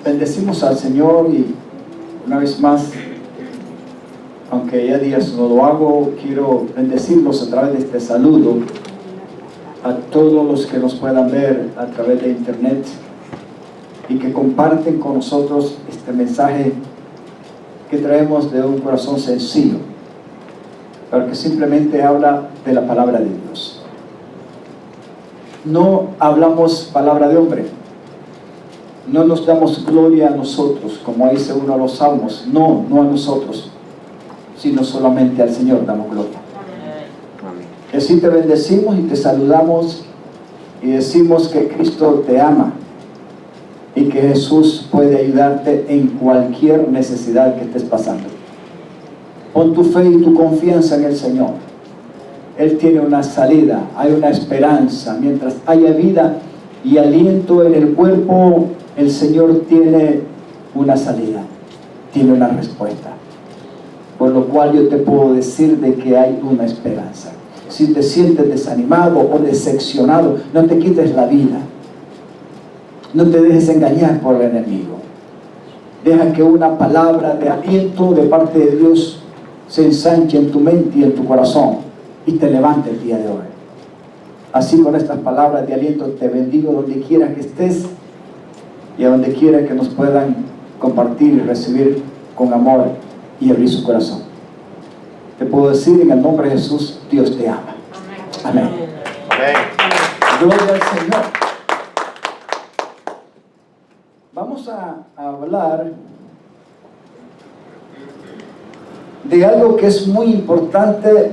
Bendecimos al Señor y una vez más, aunque ya días no lo hago, quiero bendecirlos a través de este saludo a todos los que nos puedan ver a través de internet y que comparten con nosotros este mensaje que traemos de un corazón sencillo, pero que simplemente habla de la palabra de Dios. No hablamos palabra de hombre, no nos damos gloria a nosotros, como dice uno de los salmos, no a nosotros, sino solamente al Señor damos gloria. Y así te bendecimos y te saludamos y decimos que Cristo te ama y que Jesús puede ayudarte en cualquier necesidad que estés pasando. Pon tu fe y tu confianza en el Señor. Él tiene una salida, hay una esperanza. Mientras haya vida y aliento en el cuerpo, el Señor tiene una salida, tiene una respuesta. Por lo cual yo te puedo decir de que hay una esperanza. Si te sientes desanimado o decepcionado, no te quites la vida. No te dejes engañar por el enemigo. Deja que una palabra de aliento de parte de Dios se ensanche en tu mente y en tu corazón y te levante el día de hoy. Así, con estas palabras de aliento te bendigo donde quiera que estés y a donde quiera que nos puedan compartir y recibir con amor y abrir su corazón. Te puedo decir en el nombre de Jesús, Dios te ama. Amén. Amén. Gloria al Señor. Vamos a hablar de algo que es muy importante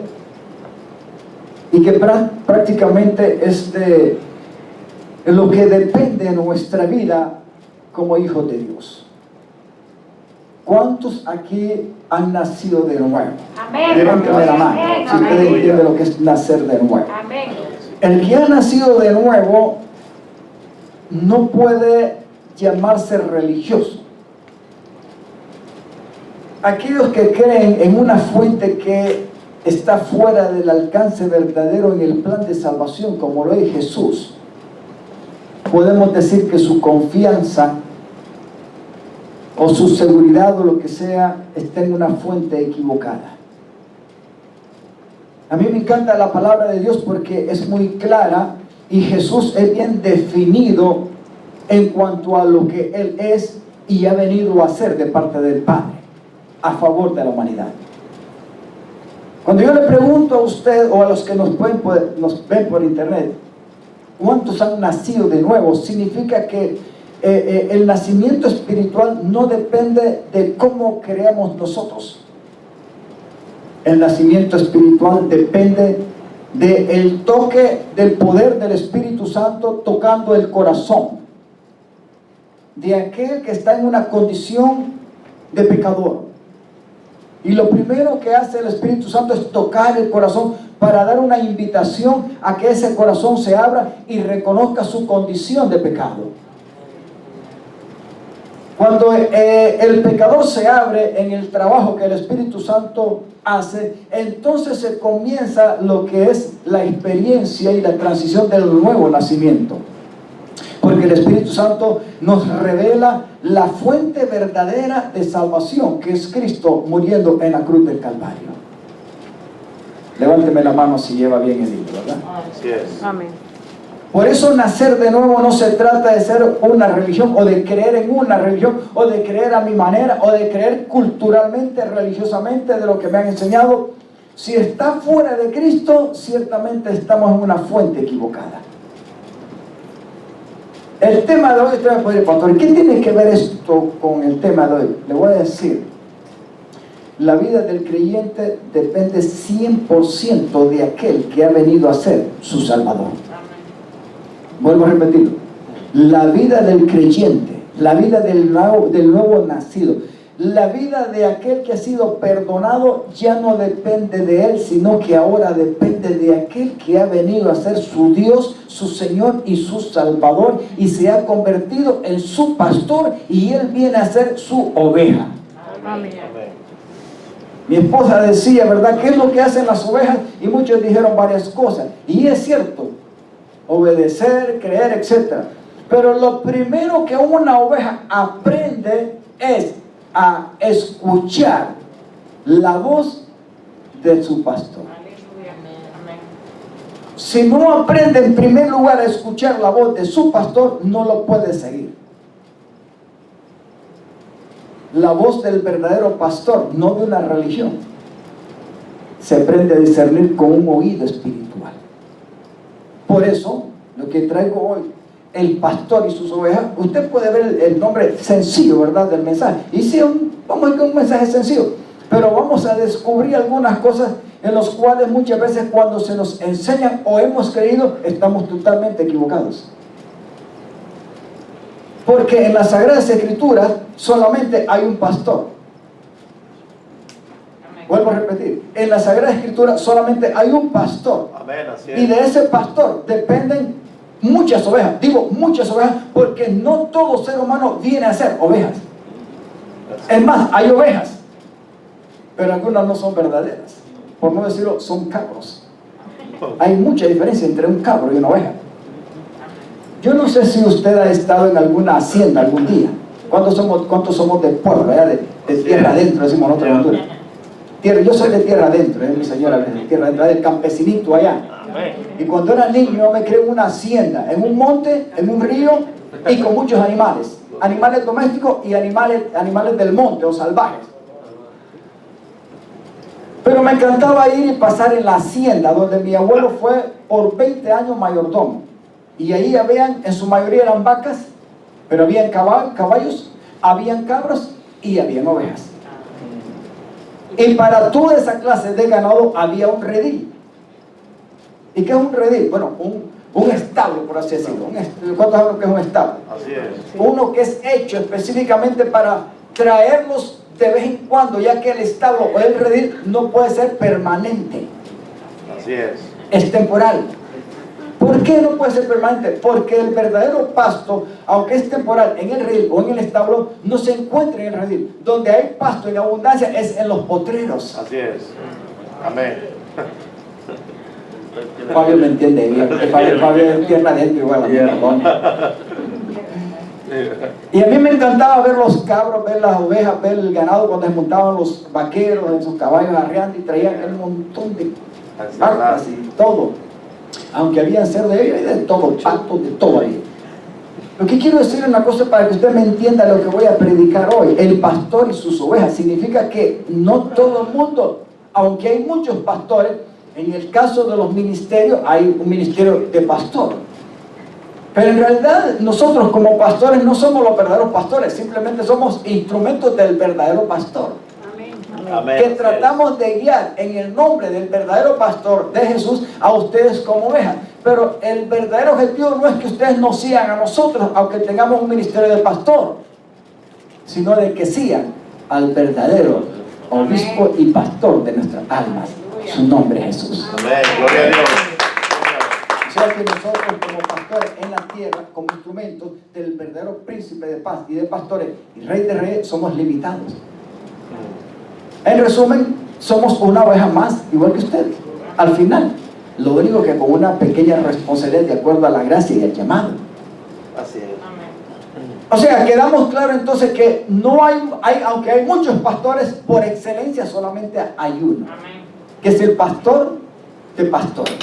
y que prácticamente es de lo que depende de nuestra vida como hijos de Dios. ¿Cuántos aquí han nacido de nuevo? Amén. Levántame la mano si ustedes entienden lo que es nacer de nuevo. Amén. El que ha nacido de nuevo no puede llamarse religioso. Aquellos que creen en una fuente que está fuera del alcance verdadero en el plan de salvación, como lo es Jesús, podemos decir que su confianza o su seguridad o lo que sea está en una fuente equivocada. A mí me encanta la palabra de Dios porque es muy clara y Jesús es bien definido en cuanto a lo que Él es y ha venido a hacer de parte del Padre a favor de la humanidad. Cuando yo le pregunto a usted o a los que nos ven por internet, ¿cuántos han nacido de nuevo? Significa que el nacimiento espiritual no depende de cómo creamos nosotros. El nacimiento espiritual depende del toque del poder del Espíritu Santo tocando el corazón de aquel que está en una condición de pecador. Y lo primero que hace el Espíritu Santo es tocar el corazón para dar una invitación a que ese corazón se abra y reconozca su condición de pecado. Cuando el pecador se abre en el trabajo que el Espíritu Santo hace, entonces se comienza lo que es la experiencia y la transición del nuevo nacimiento. Porque el Espíritu Santo nos revela la fuente verdadera de salvación, que es Cristo muriendo en la cruz del Calvario. Levánteme la mano si lleva bien el libro, ¿verdad? Así es. Amén. Por eso nacer de nuevo no se trata de ser una religión o de creer en una religión o de creer a mi manera o de creer culturalmente, religiosamente de lo que me han enseñado. Si está fuera de Cristo, ciertamente estamos en una fuente equivocada. El tema de hoy, pastor, ¿qué tiene que ver esto con el tema de hoy? Le voy a decir, la vida del creyente depende 100% de aquel que ha venido a ser su Salvador. Vuelvo a repetirlo. La vida del creyente, la vida del nuevo nacido, la vida de aquel que ha sido perdonado ya no depende de él, sino que ahora depende de aquel que ha venido a ser su Dios, su Señor y su Salvador, y se ha convertido en su pastor, y él viene a ser su oveja. Amén. Mi esposa decía, ¿verdad? ¿Qué es lo que hacen las ovejas? Y muchos dijeron varias cosas, y es cierto: obedecer, creer, etc. Pero lo primero que una oveja aprende es a escuchar la voz de su pastor. Si no aprende en primer lugar a escuchar la voz de su pastor, no lo puede seguir. La voz del verdadero pastor, no de una religión, se aprende a discernir con un oído espiritual. Por eso, lo que traigo hoy, el pastor y sus ovejas, usted puede ver el nombre sencillo, ¿verdad?, del mensaje. Y sí, vamos a ir con un mensaje sencillo, pero vamos a descubrir algunas cosas en las cuales muchas veces cuando se nos enseñan o hemos creído, estamos totalmente equivocados. Porque en las Sagradas Escrituras solamente hay un pastor. Vuelvo a repetir, en la Sagrada Escritura solamente hay un pastor. Amén, así es. Y de ese pastor dependen muchas ovejas. Digo muchas ovejas porque no todo ser humano viene a ser ovejas. Es más, hay ovejas, pero algunas no son verdaderas. Por no decirlo, son cabros. Hay mucha diferencia entre un cabro y una oveja. Yo no sé si usted ha estado en alguna hacienda algún día. ¿Cuántos somos de pueblo, de tierra adentro, decimos en otra cultura? Yo soy de tierra adentro, mi señora, de tierra adentro, del campesinito allá. Y cuando era niño yo me creé en una hacienda, en un monte, en un río y con muchos animales. Animales domésticos y animales del monte o salvajes. Pero me encantaba ir y pasar en la hacienda donde mi abuelo fue por 20 años mayordomo. Y ahí habían, en su mayoría eran vacas, pero habían caballos, habían cabros y habían ovejas. Y para toda esa clase de ganado había un redil. ¿Y qué es un redil? Bueno, un establo, por así decirlo. ¿Cuántos saben lo que es un establo? Así es. Uno que es hecho específicamente para traerlos de vez en cuando, ya que el establo o el redil no puede ser permanente. Así es. Es temporal. ¿Por qué no puede ser permanente? Porque el verdadero pasto, aunque es temporal en el redil o en el establo, no se encuentra en el redil. Donde hay pasto en abundancia es en los potreros. Así es. Amén. Fabio me entiende bien. Fabio entiende adentro igual a mí, perdón. Y a mí me encantaba ver los cabros, ver las ovejas, ver el ganado cuando se montaban los vaqueros en sus caballos arreando y traían un montón de vacas y todo. Aunque había cerdo de ellos, de todo, patos, de todo ahí. Lo que quiero decir es una cosa para que usted me entienda lo que voy a predicar hoy. El pastor y sus ovejas significa que no todo el mundo, aunque hay muchos pastores, en el caso de los ministerios hay un ministerio de pastor. Pero en realidad nosotros como pastores no somos los verdaderos pastores, simplemente somos instrumentos del verdadero pastor. Amén. Que tratamos de guiar en el nombre del verdadero pastor de Jesús a ustedes como ovejas. Pero el verdadero objetivo no es que ustedes nos sigan a nosotros, aunque tengamos un ministerio de pastor, sino de que sigan al verdadero obispo y pastor de nuestras almas. Su nombre es Jesús. Amén. Gloria a Dios. O sea que nosotros como pastores en la tierra, como instrumentos del verdadero príncipe de paz y de pastores y rey de reyes, somos limitados. En resumen, somos una oveja más, igual que ustedes. Al final, lo único que con una pequeña responsabilidad de acuerdo a la gracia y al llamado. Así es. O sea, quedamos claros entonces que no hay, aunque hay muchos pastores, por excelencia solamente hay uno, que es el pastor de pastores.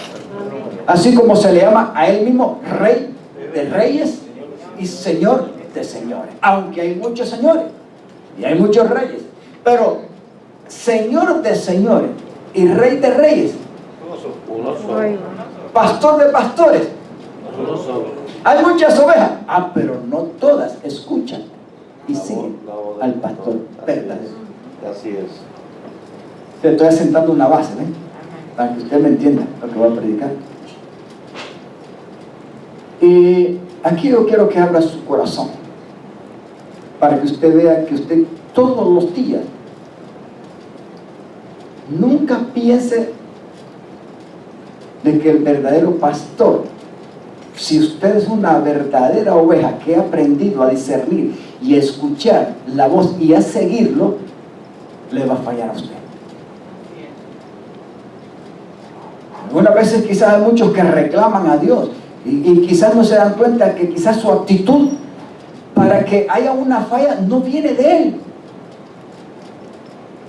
Así como se le llama a él mismo Rey de Reyes y Señor de Señores. Aunque hay muchos señores y hay muchos reyes, pero Señor de señores y Rey de reyes, Uno solo. pastor de pastores. Uno solo. Hay muchas ovejas, pero no todas escuchan y siguen al pastor verdadero. Así es. Te estoy asentando una base, ¿ven? Para que usted me entienda lo que voy a predicar. Y aquí yo quiero que abra su corazón para que usted vea que usted todos los días nunca piense de que el verdadero pastor, si usted es una verdadera oveja que ha aprendido a discernir y a escuchar la voz y a seguirlo, le va a fallar a usted. Algunas veces quizás hay muchos que reclaman a Dios Y quizás no se dan cuenta que quizás su actitud para que haya una falla no viene de él.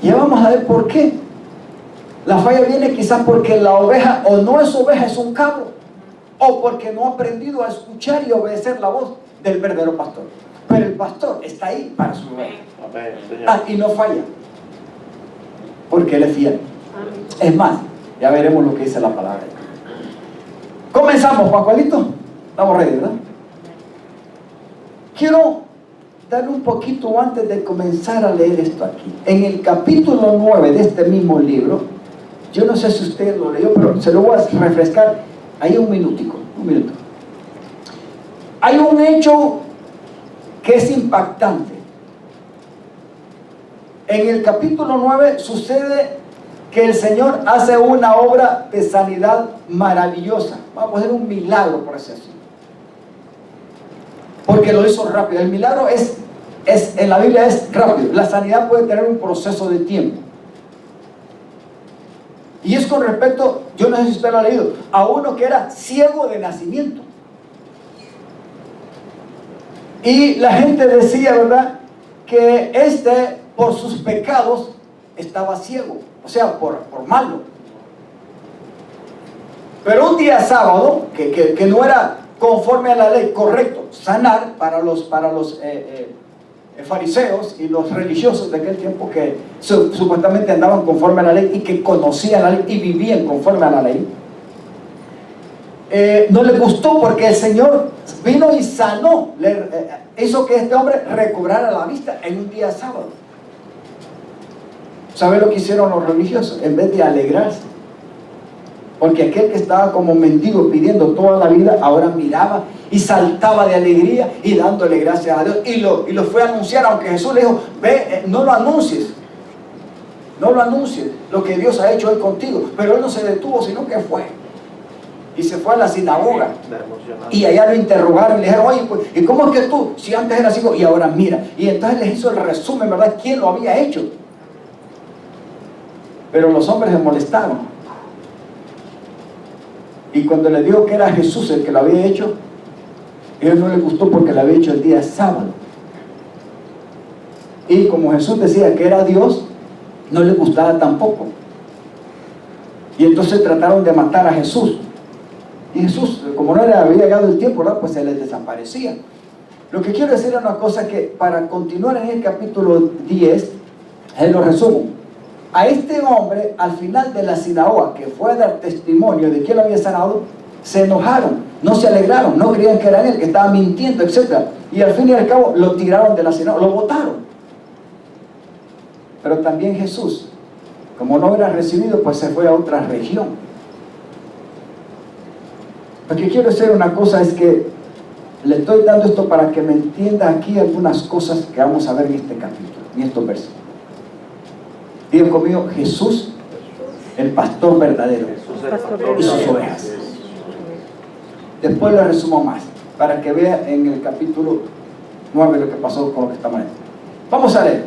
Ya vamos a ver por qué. La falla viene quizás porque la oveja o no es oveja, es un cabro, o porque no ha aprendido a escuchar y obedecer la voz del verdadero pastor. Pero el pastor está ahí para su oveja. Y no falla, porque él es fiel. Es más, ya veremos lo que dice la palabra. Comenzamos, Pascualito. Estamos ready, ¿verdad? Quiero darle un poquito antes de comenzar a leer esto aquí. En el capítulo 9 de este mismo libro, yo no sé si usted lo leyó, pero se lo voy a refrescar ahí un minuto. Hay un hecho que es impactante. En el capítulo 9 sucede que el Señor hace una obra de sanidad maravillosa. Vamos a hacer un milagro, por así decirlo. Porque lo hizo rápido. El milagro en la Biblia es rápido. La sanidad puede tener un proceso de tiempo. Y es con respecto, yo no sé si usted lo ha leído, a uno que era ciego de nacimiento. Y la gente decía, ¿verdad?, que por sus pecados estaba ciego, o sea, por malo. Pero un día sábado, que no era conforme a la ley correcto sanar para los fariseos y los religiosos de aquel tiempo, que supuestamente andaban conforme a la ley y que conocían la ley y vivían conforme a la ley, no le gustó, porque el Señor vino y sanó, hizo que este hombre recobrara la vista en un día sábado. ¿Sabe lo que hicieron los religiosos? En vez de alegrarse, porque aquel que estaba como mendigo pidiendo toda la vida, ahora miraba y saltaba de alegría y dándole gracias a Dios, y lo fue a anunciar, aunque Jesús le dijo, ve, no lo anuncies lo que Dios ha hecho hoy contigo. Pero él no se detuvo, sino que fue y se fue a la sinagoga, y allá lo interrogaron y le dijeron, oye, pues, ¿y cómo es que tú, si antes eras ciego y ahora mira? Y entonces les hizo el resumen, ¿verdad?, quién lo había hecho. Pero los hombres se molestaron, y cuando le dijo que era Jesús el que lo había hecho, a él no le gustó, porque lo había hecho el día sábado. Y como Jesús decía que era Dios, no le gustaba tampoco. Y entonces trataron de matar a Jesús. Y Jesús, como no había llegado el tiempo, ¿verdad?, pues se les desaparecía. Lo que quiero decir es una cosa, que para continuar en el capítulo 10, lo resumo. A este hombre, al final de la sinagoga, que fue a dar testimonio de que él había sanado, se enojaron, no se alegraron, no creían que era él, que estaba mintiendo, etc. Y al fin y al cabo lo tiraron de la sinagoga, lo botaron. Pero también Jesús, como no era recibido, pues se fue a otra región. Lo que quiero decir una cosa es que le estoy dando esto para que me entienda aquí algunas cosas que vamos a ver en este capítulo, en estos versos. Digan conmigo, Jesús, el pastor verdadero, y sus ovejas. Después le resumo más, para que vea en el capítulo 9 lo que pasó con lo que estamos leyendo. Vamos a leer.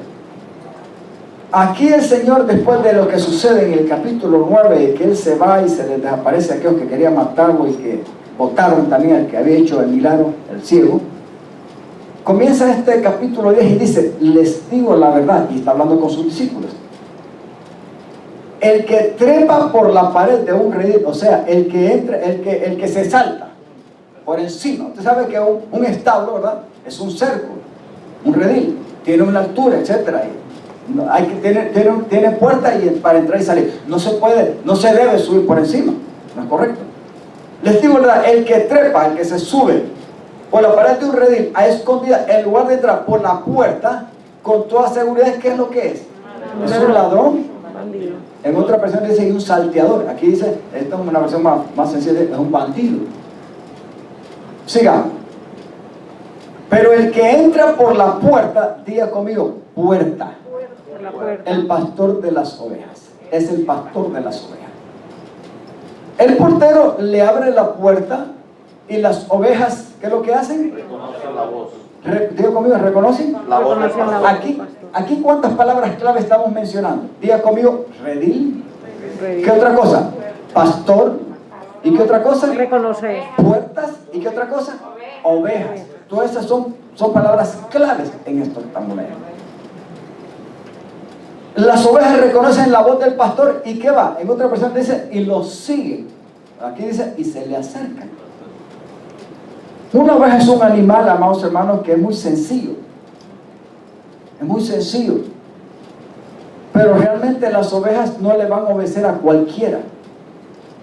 Aquí el Señor, después de lo que sucede en el capítulo 9, que Él se va y se les desaparece a aquellos que querían matarlo y que votaron también al que había hecho el milagro, el ciego, comienza este capítulo 10 y dice, les digo la verdad, y está hablando con sus discípulos. El que trepa por la pared de un redil, o sea, el que se salta por encima. Usted sabe que un establo, ¿verdad?, es un cerco, un redil, tiene una altura, etcétera. Hay que tiene puerta para entrar y salir. No se debe subir por encima, no es correcto. Les digo, ¿verdad?, el que trepa, el que se sube por la pared de un redil a escondida, en lugar de entrar por la puerta, con toda seguridad, ¿qué es lo que es? Es un ladrón. En otra versión dice un salteador. Aquí dice, esta es una versión más sencilla, es un bandido. Sigamos. Pero el que entra por la puerta, diga conmigo, puerta. El pastor de las ovejas. Es el pastor de las ovejas. El portero le abre la puerta y las ovejas, ¿qué es lo que hacen? Reconocen la voz. Diga conmigo, ¿reconocen? La voz del pastor. Aquí ¿cuántas palabras clave estamos mencionando? Diga conmigo, redil. ¿Qué otra cosa? Pastor ¿Y qué otra cosa? Reconocer. Puertas. ¿Y qué otra cosa? Ovejas. Todas esas son palabras claves en esto que estamos leyendo. Las ovejas reconocen la voz del pastor y ¿qué va? En otra versión dice y lo siguen. Aquí dice y se le acercan. Una oveja es un animal, amados hermanos, que es muy sencillo. Es muy sencillo. Pero realmente las ovejas no le van a obedecer a cualquiera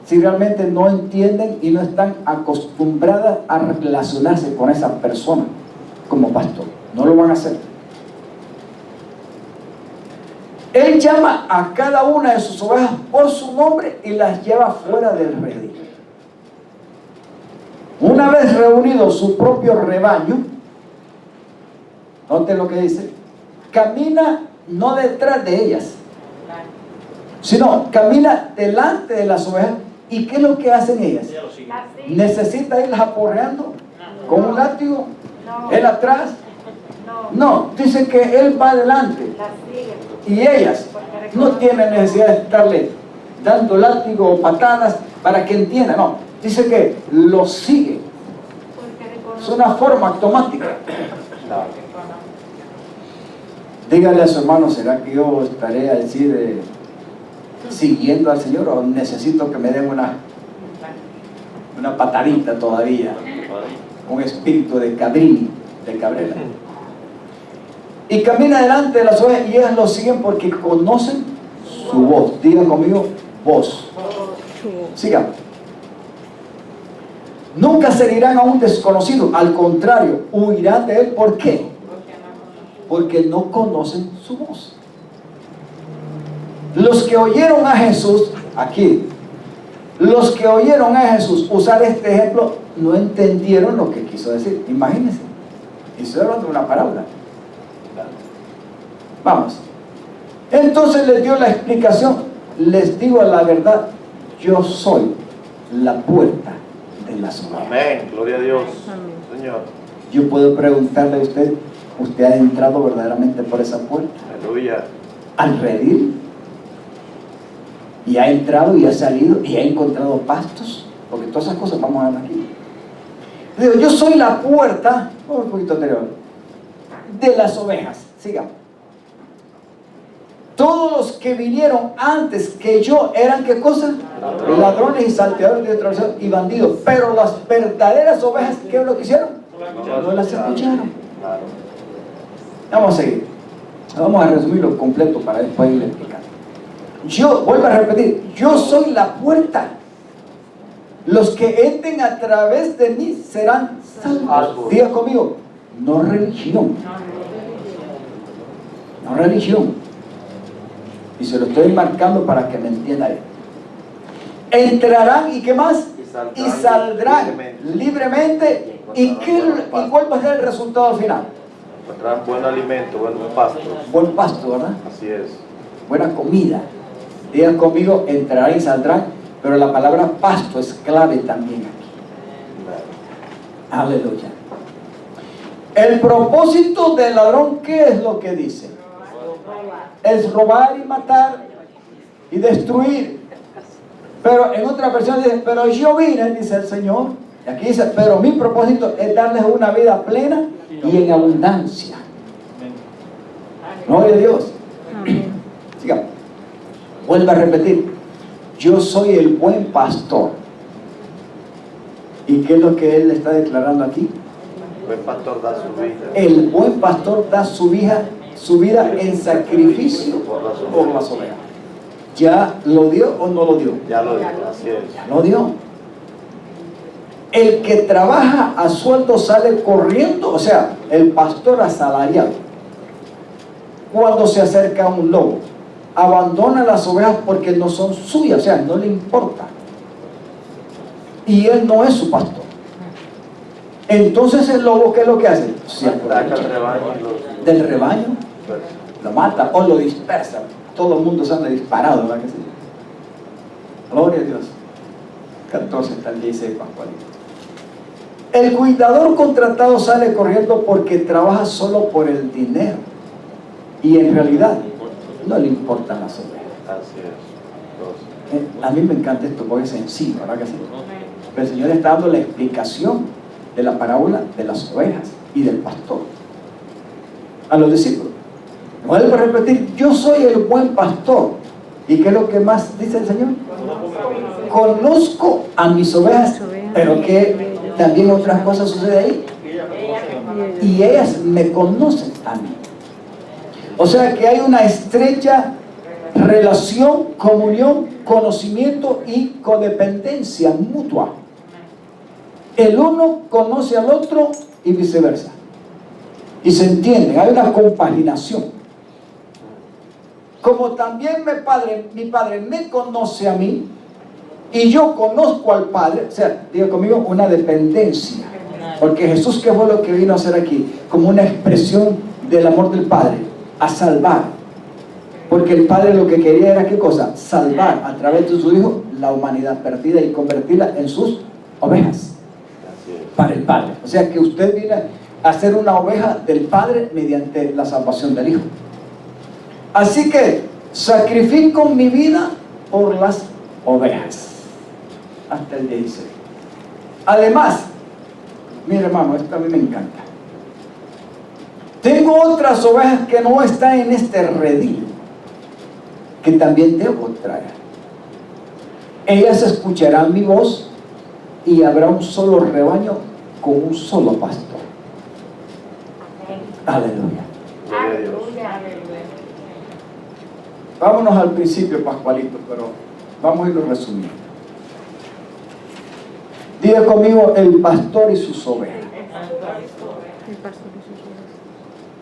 si realmente no entienden y no están acostumbradas a relacionarse con esa persona como pastor. No lo van a hacer. Él llama a cada una de sus ovejas por su nombre y las lleva fuera del redil. Una vez reunido su propio rebaño, noten lo que dice, camina no detrás de ellas, sino camina delante de las ovejas. ¿Y qué es lo que hacen ellas? ¿Necesita irlas aporreando con un látigo? ¿Él atrás? No, dice que él va adelante. Y ellas no tienen necesidad de estarle dando látigo o patadas para que entienda. No, dice que lo sigue. Es una forma automática. Dígale a su hermano, ¿será que yo estaré así siguiendo al Señor o necesito que me den una patadita todavía? Un espíritu de Cabrini, de Cabrera. Y camina delante de las ovejas y ellas lo siguen porque conocen su voz. Digan conmigo, voz. Sigamos. Nunca seguirán a un desconocido, al contrario, huirán de él. ¿Por qué? Porque no conocen su voz. Los que oyeron a Jesús, aquí, los que oyeron a Jesús usar este ejemplo, no entendieron lo que quiso decir. Imagínense. Y estoy hablando de una parábola. Vamos. Entonces les dio la explicación. Les digo la verdad, yo soy la puerta de las ovejas. Amén, gloria a Dios. Señor. Yo puedo preguntarle a usted, ¿usted ha entrado verdaderamente por esa puerta? Aleluya. Al redil. Y ha entrado y ha salido y ha encontrado pastos, porque todas esas cosas vamos a ver aquí. Digo, yo soy la puerta, un poquito anterior, de las ovejas. Sigamos. Todos los que vinieron antes que yo eran, ¿qué cosa? Ladrones y salteadores de transgresión y bandidos. Pero las verdaderas ovejas, ¿qué es lo que hicieron? No las escucharon. Vamos a seguir. Vamos a resumirlo completo para después irle explicando. Yo, vuelvo a repetir, yo soy la puerta. Los que entren a través de mí serán salvos. Diga conmigo, no religión. No religión. Y se lo estoy marcando para que me entiendan. Entrarán y ¿qué más? Y saldrán libremente. ¿Y cuál va a ser el resultado final? Encontrarán buen alimento, buenos pastos. Buen pasto, ¿verdad? Así es. Buena comida. Digan conmigo, entrarán y saldrán. Pero la palabra pasto es clave también aquí. Aleluya. El propósito del ladrón, ¿qué es lo que dice? Es robar y matar y destruir. Pero en otra versión dice, pero yo vine, dice el Señor. Y aquí dice, pero mi propósito es darles una vida plena y en abundancia. Gloria a Dios. Sigamos. Vuelvo a repetir. Yo soy el buen pastor. ¿Y qué es lo que él está declarando aquí? El buen pastor da su vida. El buen pastor da su vida en sacrificio por las ovejas. ¿Ya lo dio o no lo dio? Ya lo dio, así es. Ya lo dio. El que trabaja a sueldo sale corriendo, o sea, el pastor asalariado. Cuando se acerca a un lobo, abandona las ovejas porque no son suyas, o sea, no le importa. Y él no es su pastor. Entonces el lobo, ¿qué es lo que hace? Se aprovecha del rebaño, lo mata o lo dispersa. Todo el mundo se anda disparado, ¿verdad que sí? Gloria a Dios. 14 hasta el 16, Pascualito. El cuidador contratado sale corriendo porque trabaja solo por el dinero. Y en realidad no le importan las ovejas. Así es. A mí me encanta esto porque es sencillo, ¿verdad que sí? Pero el Señor está dando la explicación de la parábola de las ovejas y del pastor a los discípulos. Vuelvo a repetir, yo soy el buen pastor. ¿Y qué es lo que más dice el Señor? Conozco a mis ovejas, pero que también otras cosas suceden ahí. Y ellas me conocen a mí. O sea que hay una estrecha relación, comunión, conocimiento y codependencia mutua. El uno conoce al otro y viceversa. Y se entienden, hay una compaginación. Como también mi Padre me conoce a mí y yo conozco al Padre, o sea, diga conmigo, una dependencia. Porque Jesús, ¿qué fue lo que vino a hacer aquí? Como una expresión del amor del Padre, a salvar. Porque el Padre lo que quería era, ¿qué cosa? Salvar a través de su Hijo la humanidad perdida y convertirla en sus ovejas para el Padre. O sea que usted viene a ser una oveja del Padre mediante la salvación del Hijo. Así que sacrifico mi vida por las ovejas. Hasta el 16. Además, mire hermano, esto a mí me encanta. Tengo otras ovejas que no están en este redil, que también debo traer. Ellas escucharán mi voz y habrá un solo rebaño con un solo pastor. Aleluya. Aleluya. Vámonos al principio, Pascualito, pero vamos a irlo resumiendo. Diga conmigo, el pastor y sus ovejas.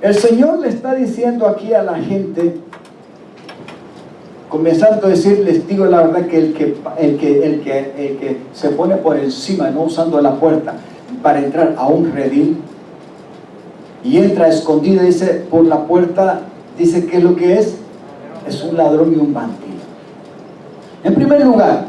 El Señor le está diciendo aquí a la gente, comenzando a decir, les digo la verdad, que el que se pone por encima, no usando la puerta, para entrar a un redil, y entra escondido, dice, por la puerta, dice, ¿qué es lo que es? Es un ladrón y un bandido. En primer lugar,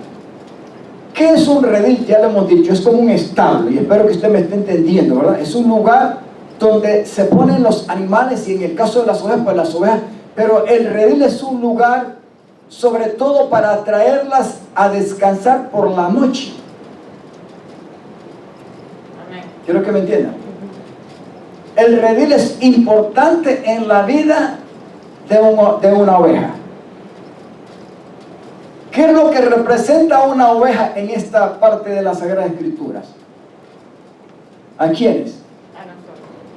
¿qué es un redil? Ya lo hemos dicho, es como un establo, y espero que usted me esté entendiendo, ¿verdad? Es un lugar donde se ponen los animales, y en el caso de las ovejas, pues las ovejas, pero el redil es un lugar sobre todo para traerlas a descansar por la noche. Amén. Quiero que me entiendan. El redil es importante en la vida de una oveja. ¿Qué es lo que representa una oveja en esta parte de las Sagradas Escrituras? ¿A quiénes?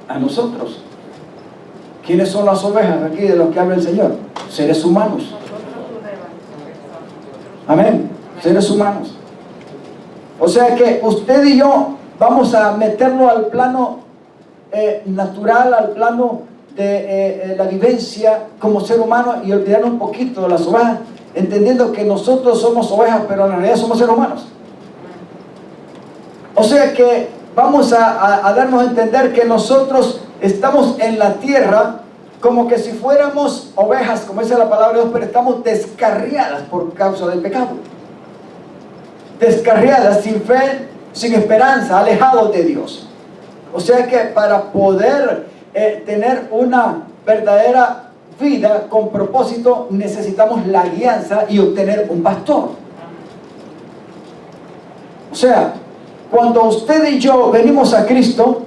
A nosotros. ¿Quiénes son las ovejas aquí de los que habla el Señor? Seres humanos. Amén. Seres humanos. O sea que usted y yo vamos a meterlo al plano natural, al plano de la vivencia como ser humano, y olvidar un poquito de las ovejas, entendiendo que nosotros somos ovejas, pero en realidad somos seres humanos. O sea que vamos a darnos a entender que nosotros estamos en la tierra como que si fuéramos ovejas, como dice la palabra de Dios, pero estamos descarriadas por causa del pecado. Descarriadas, sin fe, sin esperanza, alejados de Dios. O sea que para poder tener una verdadera vida con propósito, necesitamos la guianza y obtener un pastor. O sea, cuando usted y yo venimos a Cristo,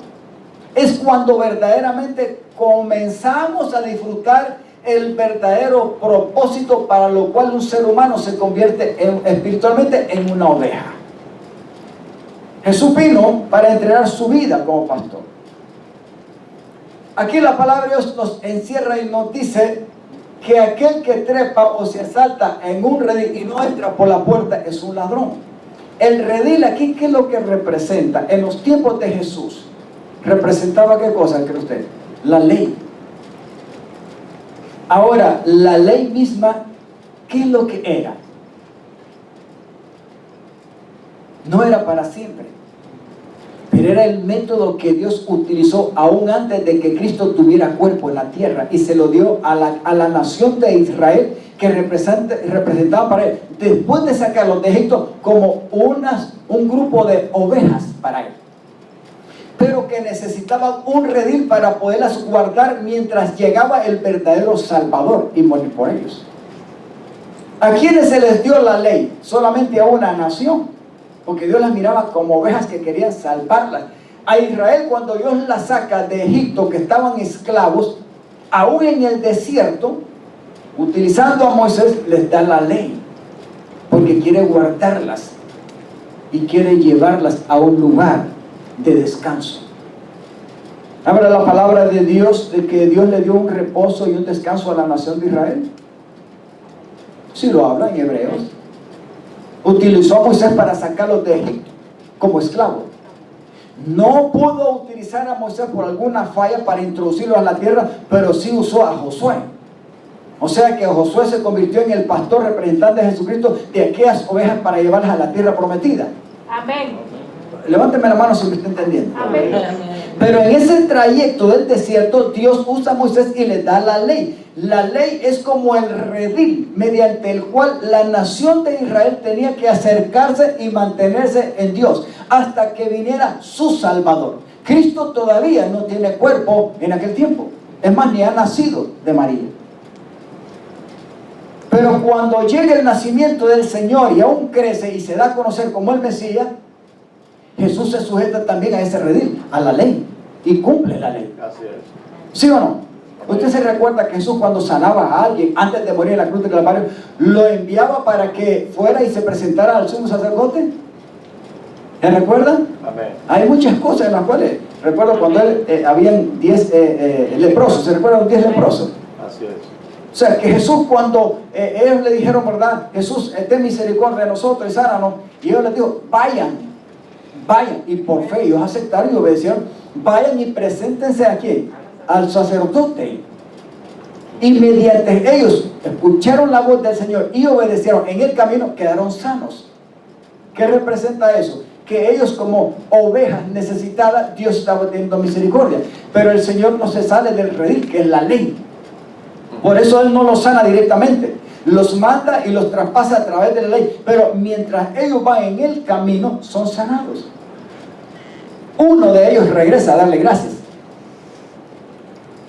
es cuando verdaderamente comenzamos a disfrutar el verdadero propósito para lo cual un ser humano se convierte espiritualmente en una oveja. Jesús vino para entregar su vida como pastor. Aquí la palabra de Dios nos encierra y nos dice que aquel que trepa o se asalta en un redil y no entra por la puerta es un ladrón. El redil aquí, ¿qué es lo que representa? En los tiempos de Jesús, ¿representaba qué cosa, cree usted? La ley. Ahora, la ley misma, ¿qué es lo que era? No era para siempre, pero era el método que Dios utilizó aún antes de que Cristo tuviera cuerpo en la tierra, y se lo dio a la nación de Israel, que representaba para él, después de sacarlos de Egipto, como un grupo de ovejas para él, pero que necesitaban un redil para poderlas guardar mientras llegaba el verdadero Salvador y morir por ellos. ¿A quiénes se les dio la ley? Solamente a una nación, porque Dios las miraba como ovejas que querían salvarlas. A Israel, cuando Dios las saca de Egipto, que estaban esclavos, aún en el desierto, utilizando a Moisés, les da la ley, porque quiere guardarlas y quiere llevarlas a un lugar de descanso. Habla la palabra de Dios de que Dios le dio un reposo y un descanso a la nación de Israel. Sí lo habla en Hebreos. Utilizó a Moisés para sacarlos de Egipto como esclavos. No pudo utilizar a Moisés por alguna falla para introducirlo a la tierra, pero sí usó a Josué. O sea que Josué se convirtió en el pastor representante de Jesucristo de aquellas ovejas para llevarlas a la tierra prometida. Amén. Levánteme la mano si me está entendiendo. Amén. Pero en ese trayecto del desierto, Dios usa a Moisés y le da la ley. La ley es como el redil mediante el cual la nación de Israel tenía que acercarse y mantenerse en Dios hasta que viniera su Salvador. Cristo todavía no tiene cuerpo en aquel tiempo. Es más, ni ha nacido de María. Pero cuando llega el nacimiento del Señor y aún crece y se da a conocer como el Mesías, Jesús se sujeta también a ese redil, a la ley, y cumple la ley. Así es. ¿Sí o no? Usted se recuerda que Jesús, cuando sanaba a alguien antes de morir en la cruz del Calvario, lo enviaba para que fuera y se presentara al sumo sacerdote. ¿Se recuerdan? Amén. Hay muchas cosas en las cuales recuerdo cuando habían 10 leprosos. ¿Se recuerdan 10 leprosos? Así es. O sea, que Jesús, cuando ellos le dijeron, ¿verdad? Jesús, ten misericordia de nosotros y sánanos. Y ellos les dijo, vayan. Y por fe ellos aceptaron y obedecieron. Vayan y preséntense aquí al sacerdote. Y mediante ellos escucharon la voz del Señor y obedecieron en el camino, quedaron sanos. ¿Qué representa eso? Que ellos, como ovejas necesitadas, Dios estaba teniendo misericordia. Pero el Señor no se sale del redil, que es la ley. Por eso Él no los sana directamente, los manda y los traspasa a través de la ley. Pero mientras ellos van en el camino, son sanados. Uno de ellos regresa a darle gracias.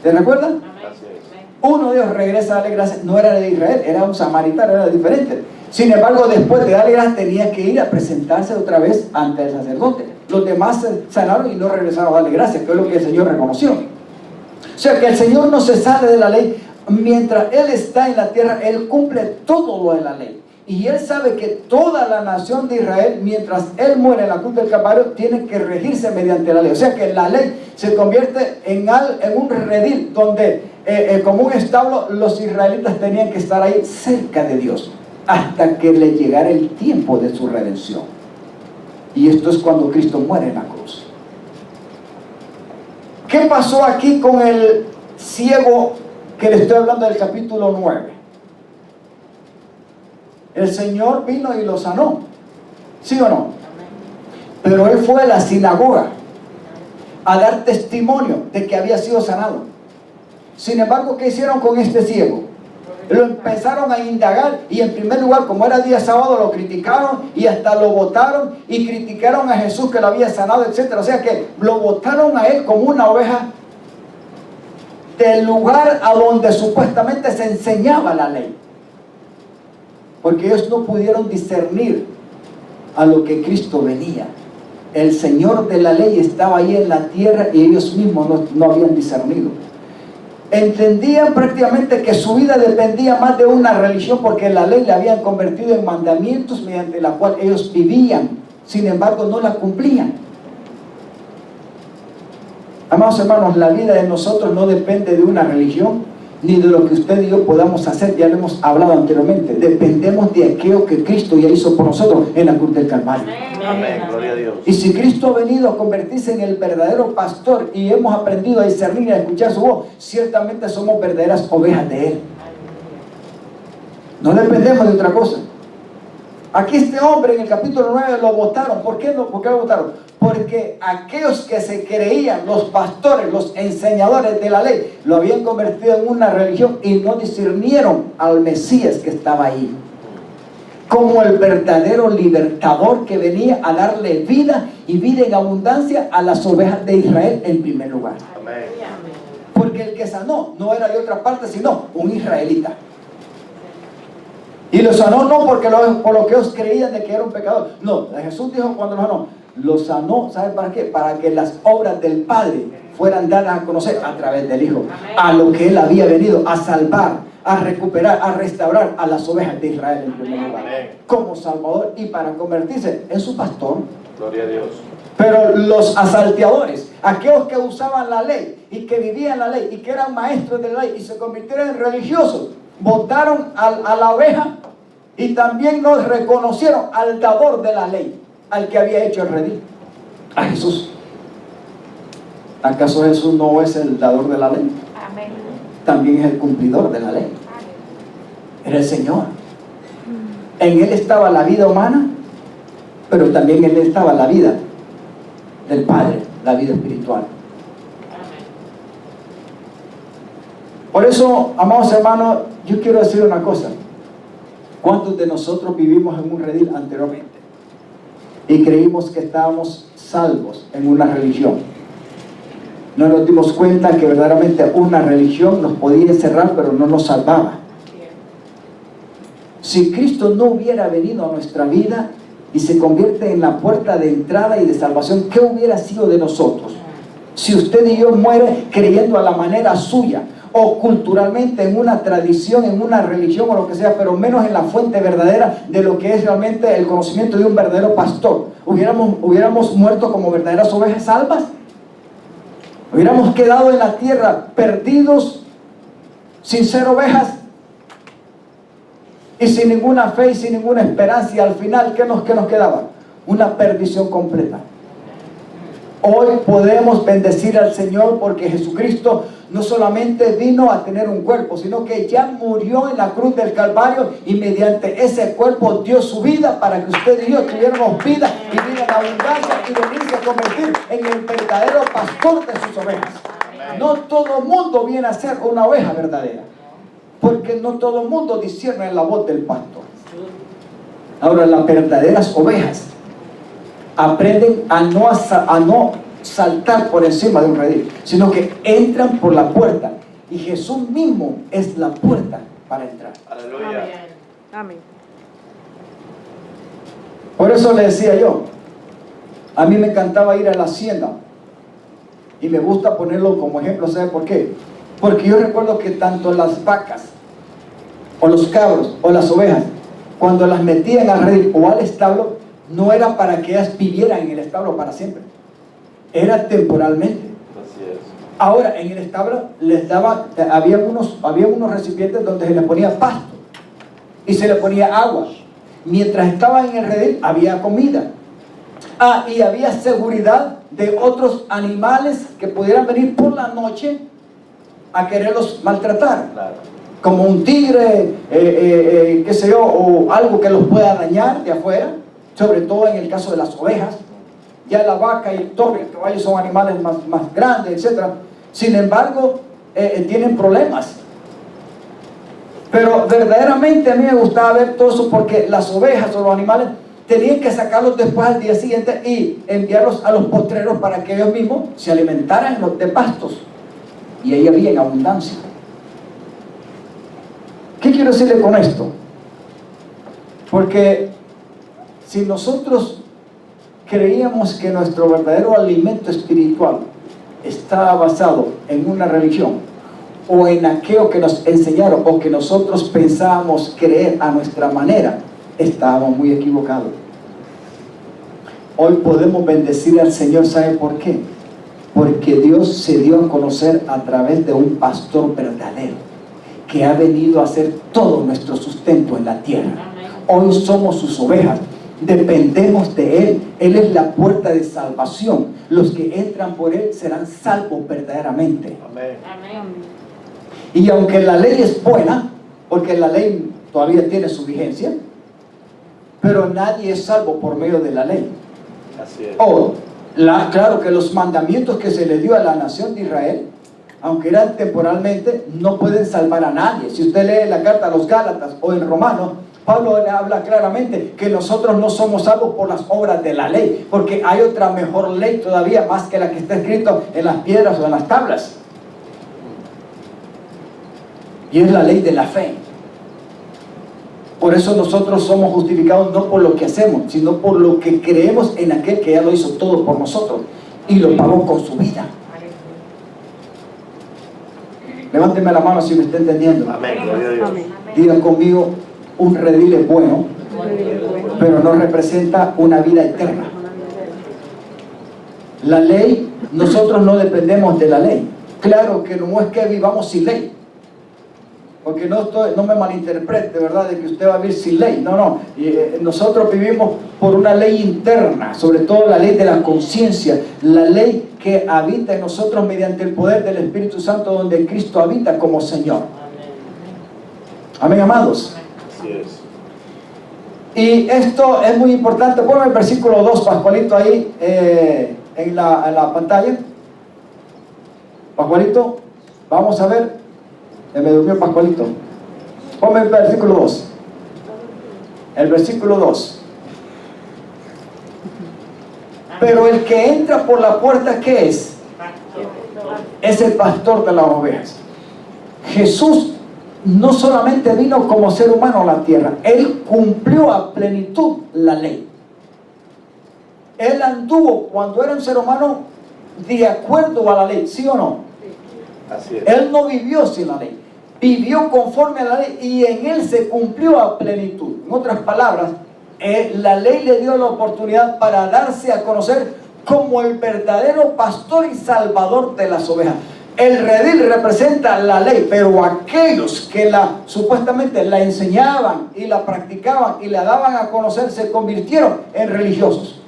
¿Te recuerdan? Así es. Uno de ellos regresa a darle gracias. No era de Israel, era un samaritano, era diferente. Sin embargo, después de darle gracias, tenía que ir a presentarse otra vez ante el sacerdote. Los demás se sanaron y no regresaron a darle gracias, que es lo que el Señor reconoció. O sea que el Señor no se sale de la ley. Mientras Él está en la tierra, Él cumple todo lo de la ley. Y Él sabe que toda la nación de Israel, mientras Él muere en la cruz del Calvario, tiene que regirse mediante la ley. O sea que la ley se convierte en un redil donde, como un establo, los israelitas tenían que estar ahí cerca de Dios hasta que le llegara el tiempo de su redención. Y esto es cuando Cristo muere en la cruz. ¿Qué pasó aquí con el ciego que le estoy hablando del capítulo 9? El Señor vino y lo sanó, ¿sí o no? Pero él fue a la sinagoga a dar testimonio de que había sido sanado. Sin embargo, ¿qué hicieron con este ciego? Lo empezaron a indagar y, en primer lugar, como era día sábado, lo criticaron y hasta lo botaron y criticaron a Jesús que lo había sanado, etc. O sea que lo botaron a él como una oveja del lugar a donde supuestamente se enseñaba la ley, porque ellos no pudieron discernir a lo que Cristo venía. El Señor de la ley estaba ahí en la tierra y ellos mismos no habían discernido. Entendían prácticamente que su vida dependía más de una religión, porque la ley la habían convertido en mandamientos mediante la cual ellos vivían. Sin embargo, no la cumplían. Amados hermanos, la vida de nosotros no depende de una religión ni de lo que usted y yo podamos hacer. Ya lo hemos hablado anteriormente. Dependemos de aquello que Cristo ya hizo por nosotros en la cruz del Calvario. Amén. Gloria a Dios. Y si Cristo ha venido a convertirse en el verdadero pastor y hemos aprendido a discernir y a escuchar su voz, ciertamente somos verdaderas ovejas de Él. No dependemos de otra cosa. Aquí este hombre en el capítulo 9 lo votaron. ¿Por qué lo votaron? Porque aquellos que se creían los pastores, los enseñadores de la ley, lo habían convertido en una religión y no discernieron al Mesías que estaba ahí como el verdadero libertador que venía a darle vida y vida en abundancia a las ovejas de Israel en primer lugar. Amén. Porque el que sanó no era de otra parte sino un israelita. Y los sanó no porque por lo que ellos creían de que era un pecador. No, Jesús dijo cuando los sanó. Los sanó, ¿sabe para qué? Para que las obras del Padre fueran dadas a conocer a través del Hijo. A lo que Él había venido a salvar, a recuperar, a restaurar a las ovejas de Israel en primer lugar. Como Salvador y para convertirse en su pastor. Gloria a Dios. Pero los asalteadores, aquellos que usaban la ley y que vivían la ley y que eran maestros de la ley y se convirtieron en religiosos, votaron a la oveja y también no reconocieron al dador de la ley, al que había hecho el redil, a Jesús. ¿Acaso Jesús no es el dador de la ley? Amén. También es el cumplidor de la ley. Era el Señor. En Él estaba la vida humana, pero también en Él estaba la vida del Padre, la vida espiritual. Por eso, amados hermanos, yo quiero decir una cosa. ¿Cuántos de nosotros vivimos en un redil anteriormente y creímos que estábamos salvos en una religión? No nos dimos cuenta que verdaderamente una religión nos podía encerrar, pero no nos salvaba. Si Cristo no hubiera venido a nuestra vida y se convierte en la puerta de entrada y de salvación, ¿qué hubiera sido de nosotros? Si usted y yo muere creyendo a la manera suya, o culturalmente en una tradición, en una religión o lo que sea, pero menos en la fuente verdadera de lo que es realmente el conocimiento de un verdadero pastor, ¿hubiéramos muerto como verdaderas ovejas salvas? ¿Hubiéramos quedado en la tierra perdidos, sin ser ovejas y sin ninguna fe y sin ninguna esperanza? Y al final, ¿qué nos quedaba? Una perdición completa. Hoy podemos bendecir al Señor porque Jesucristo no solamente vino a tener un cuerpo, sino que ya murió en la cruz del Calvario y mediante ese cuerpo dio su vida para que usted y yo tuviéramos vida y vida en abundancia y venirse a convertir en el verdadero pastor de sus ovejas. No todo el mundo viene a ser una oveja verdadera, porque no todo el mundo discierne la voz del pastor. Ahora, las verdaderas ovejas aprenden a no saltar por encima de un redil, sino que entran por la puerta, y Jesús mismo es la puerta para entrar. Aleluya. Amén. Por eso le decía yo, a mí me encantaba ir a la hacienda, y me gusta ponerlo como ejemplo. ¿Sabe por qué? Porque yo recuerdo que tanto las vacas, o los cabros, o las ovejas, cuando las metían al redil o al establo, no era para que ellas vivieran en el establo para siempre, era temporalmente. Así es. Ahora, en el establo les daba, había unos recipientes donde se les ponía pasto y se les ponía agua. Mientras estaban en el redil había comida. Y había seguridad de otros animales que pudieran venir por la noche a quererlos maltratar. Claro. Como un tigre, qué sé yo, o algo que los pueda dañar de afuera, sobre todo en el caso de las ovejas. Ya la vaca y el toro y el caballo son animales más grandes, etc. Sin embargo, tienen problemas. Pero verdaderamente a mí me gustaba ver todo eso, porque las ovejas o los animales tenían que sacarlos después al día siguiente y enviarlos a los potreros para que ellos mismos se alimentaran de pastos. Y ahí había en abundancia. ¿Qué quiero decirle con esto? Porque si nosotros creíamos que nuestro verdadero alimento espiritual estaba basado en una religión o en aquello que nos enseñaron o que nosotros pensábamos creer a nuestra manera, estábamos muy equivocados. Hoy podemos bendecir al Señor. ¿Sabe por qué? Porque Dios se dio a conocer a través de un pastor verdadero que ha venido a hacer todo nuestro sustento en la tierra. Hoy somos sus ovejas, dependemos de Él. Él es la puerta de salvación. Los que entran por Él serán salvos verdaderamente. Amén. Y aunque la ley es buena, porque la ley todavía tiene su vigencia, pero nadie es salvo por medio de la ley. Así es. Claro que los mandamientos que se le dio a la nación de Israel, aunque eran temporalmente, no pueden salvar a nadie. Si usted lee la carta a los Gálatas o en Romanos, Pablo le habla claramente que nosotros no somos salvos por las obras de la ley, porque hay otra mejor ley todavía, más que la que está escrita en las piedras o en las tablas, y es la ley de la fe. Por eso nosotros somos justificados no por lo que hacemos, sino por lo que creemos en aquel que ya lo hizo todo por nosotros y lo pagó con su vida. Levánteme la mano si me está entendiendo. Amén. Gloria a Dios. Digan conmigo, un redil es bueno, pero no representa una vida eterna. La ley, nosotros no dependemos de la ley. Claro que no es que vivamos sin ley, porque no me malinterprete, ¿verdad?, de que usted va a vivir sin ley. No. Nosotros vivimos por una ley interna, sobre todo la ley de la conciencia, la ley que habita en nosotros mediante el poder del Espíritu Santo, donde Cristo habita como Señor. Amén, amados. Así es. Y esto es muy importante. Ponme el versículo 2, Pascualito, ahí en la pantalla. Pascualito, vamos a ver. Me durmió Pascualito. Ponme el versículo 2. El versículo 2. Pero el que entra por la puerta, ¿qué es? Es el pastor de las ovejas. Jesús no solamente vino como ser humano a la tierra, Él cumplió a plenitud la ley. Él anduvo cuando era un ser humano de acuerdo a la ley, ¿sí o no? Así es. Él no vivió sin la ley, vivió conforme a la ley y en Él se cumplió a plenitud. En otras palabras, la ley le dio la oportunidad para darse a conocer como el verdadero pastor y salvador de las ovejas. El redil representa la ley, pero aquellos que supuestamente la enseñaban y la practicaban y la daban a conocer se convirtieron en religiosos.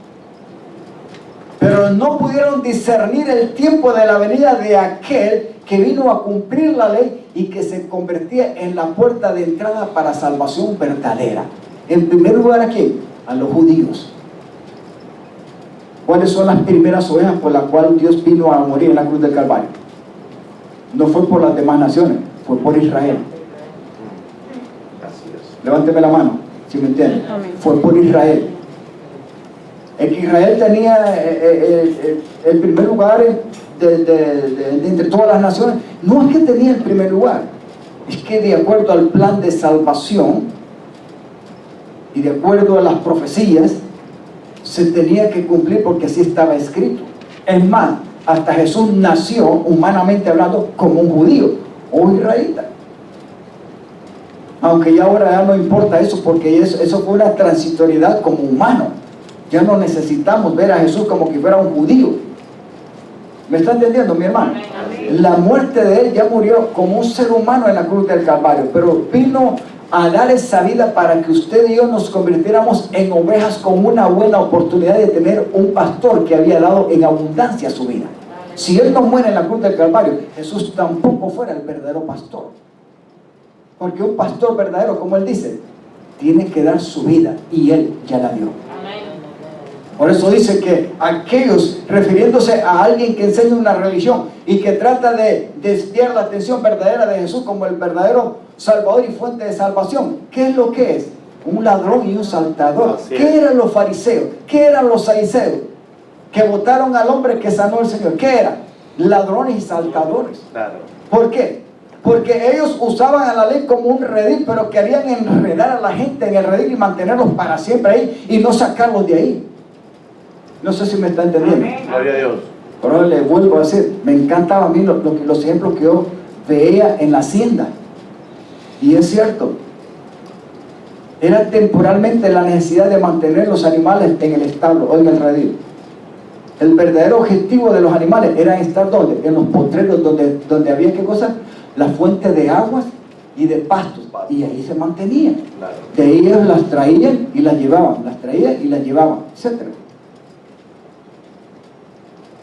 Pero no pudieron discernir el tiempo de la venida de aquel que vino a cumplir la ley y que se convertía en la puerta de entrada para salvación verdadera. En primer lugar, ¿a quién? A los judíos. ¿Cuáles son las primeras ovejas por las cuales Dios vino a morir en la cruz del Calvario? No fue por las demás naciones, fue por Israel. Así es. Levánteme la mano, si me entienden. Fue por Israel. El que Israel tenía el primer lugar entre todas las naciones. No es que tenía el primer lugar, es que de acuerdo al plan de salvación y de acuerdo a las profecías se tenía que cumplir, porque así estaba escrito. Es más, hasta Jesús nació, humanamente hablando, como un judío o israelita. Aunque ya ahora ya no importa eso, porque eso fue una transitoriedad como humano. Ya no necesitamos ver a Jesús como que fuera un judío. ¿Me está entendiendo, mi hermano? La muerte de Él ya murió como un ser humano en la cruz del Calvario, pero vino a dar esa vida para que usted y yo nos convirtiéramos en ovejas con una buena oportunidad de tener un pastor que había dado en abundancia su vida. Si Él no muere en la cruz del Calvario, Jesús tampoco fuera el verdadero pastor. Porque un pastor verdadero, como Él dice, tiene que dar su vida, y Él ya la dio. Por eso dice que aquellos, refiriéndose a alguien que enseña una religión y que trata de desviar la atención verdadera de Jesús como el verdadero Salvador y fuente de salvación, ¿qué es lo que es? Un ladrón y un saltador. ¿Qué eran los fariseos? ¿Qué eran los saduceos? Que votaron al hombre que sanó el Señor. ¿Qué eran? Ladrones y saltadores. Claro. ¿Por qué? Porque ellos usaban a la ley como un redil, pero querían enredar a la gente en el redil y mantenerlos para siempre ahí y no sacarlos de ahí. No sé si me está entendiendo. Gloria a Dios. Pero le vuelvo a decir, me encantaban a mí los ejemplos que yo veía en la hacienda. Y es cierto, era temporalmente la necesidad de mantener los animales en el establo o en el redil. El verdadero objetivo de los animales era estar ¿dónde? En los potreros donde había, ¿qué cosa? La fuente de aguas y de pastos, y ahí se mantenían. Claro. De ahí ellos las traían y las llevaban, etc.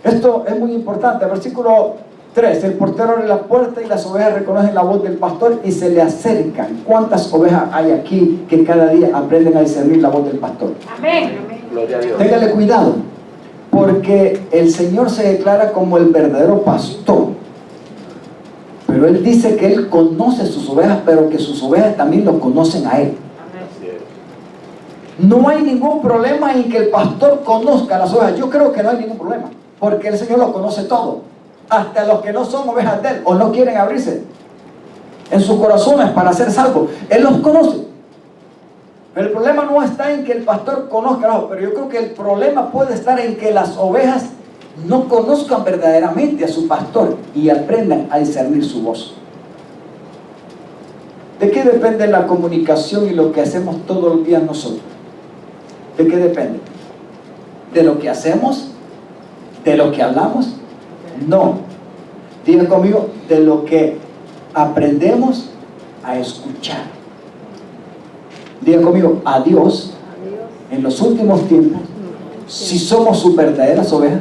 Esto es muy importante. Versículo 3: el portero abre la puerta y las ovejas reconocen la voz del pastor y se le acercan. ¿Cuántas ovejas hay aquí que cada día aprenden a discernir la voz del pastor? Amén. Gloria a Dios. Téngale cuidado, porque el Señor se declara como el verdadero pastor, pero Él dice que Él conoce sus ovejas, pero que sus ovejas también lo conocen a Él. Así es. No hay ningún problema en que el pastor conozca a las ovejas. Yo creo que no hay ningún problema, porque el Señor lo conoce todo, hasta los que no son ovejas de Él o no quieren abrirse en sus corazones para ser salvos. Él los conoce. Pero el problema no está en que el pastor conozca, no, pero yo creo que el problema puede estar en que las ovejas no conozcan verdaderamente a su pastor y aprendan a discernir su voz. ¿De qué depende la comunicación y lo que hacemos todos los días nosotros? ¿De qué depende? ¿De lo que hacemos? ¿De lo que hablamos? No. Diga conmigo, de lo que aprendemos a escuchar. Diga conmigo, a Dios, en los últimos tiempos, si somos sus verdaderas ovejas,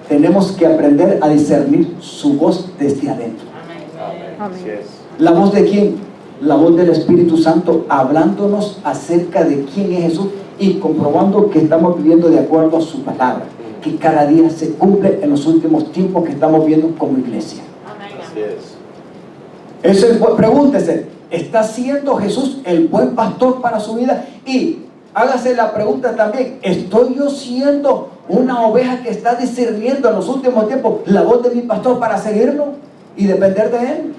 tenemos que aprender a discernir su voz desde adentro. Así es. ¿La voz de quién? La voz del Espíritu Santo hablándonos acerca de quién es Jesús y comprobando que estamos viviendo de acuerdo a su palabra, que cada día se cumple en los últimos tiempos que estamos viendo como iglesia. Así es. Pregúntese, ¿está siendo Jesús el buen pastor para su vida? Y hágase la pregunta también, ¿estoy yo siendo una oveja que está discerniendo en los últimos tiempos la voz de mi pastor para seguirlo y depender de él?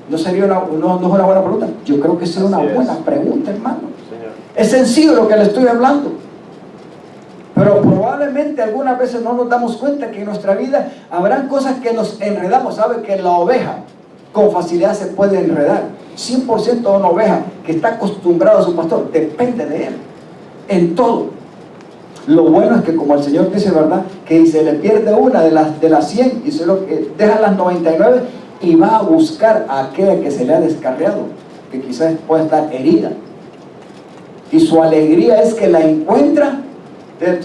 ¿No sería no es una buena pregunta? Yo creo que es una buena pregunta, hermano. Señor. Es sencillo lo que le estoy hablando, pero probablemente algunas veces no nos damos cuenta que en nuestra vida habrán cosas que nos enredamos. ¿Sabe que la oveja con facilidad se puede enredar? 100% de una oveja que está acostumbrada a su pastor depende de él en todo. Lo bueno es que, como el Señor dice, ¿verdad?, que se le pierde una de las 100 y solo deja las 99 y va a buscar a aquella que se le ha descarriado, que quizás pueda estar herida, y su alegría es que la encuentra.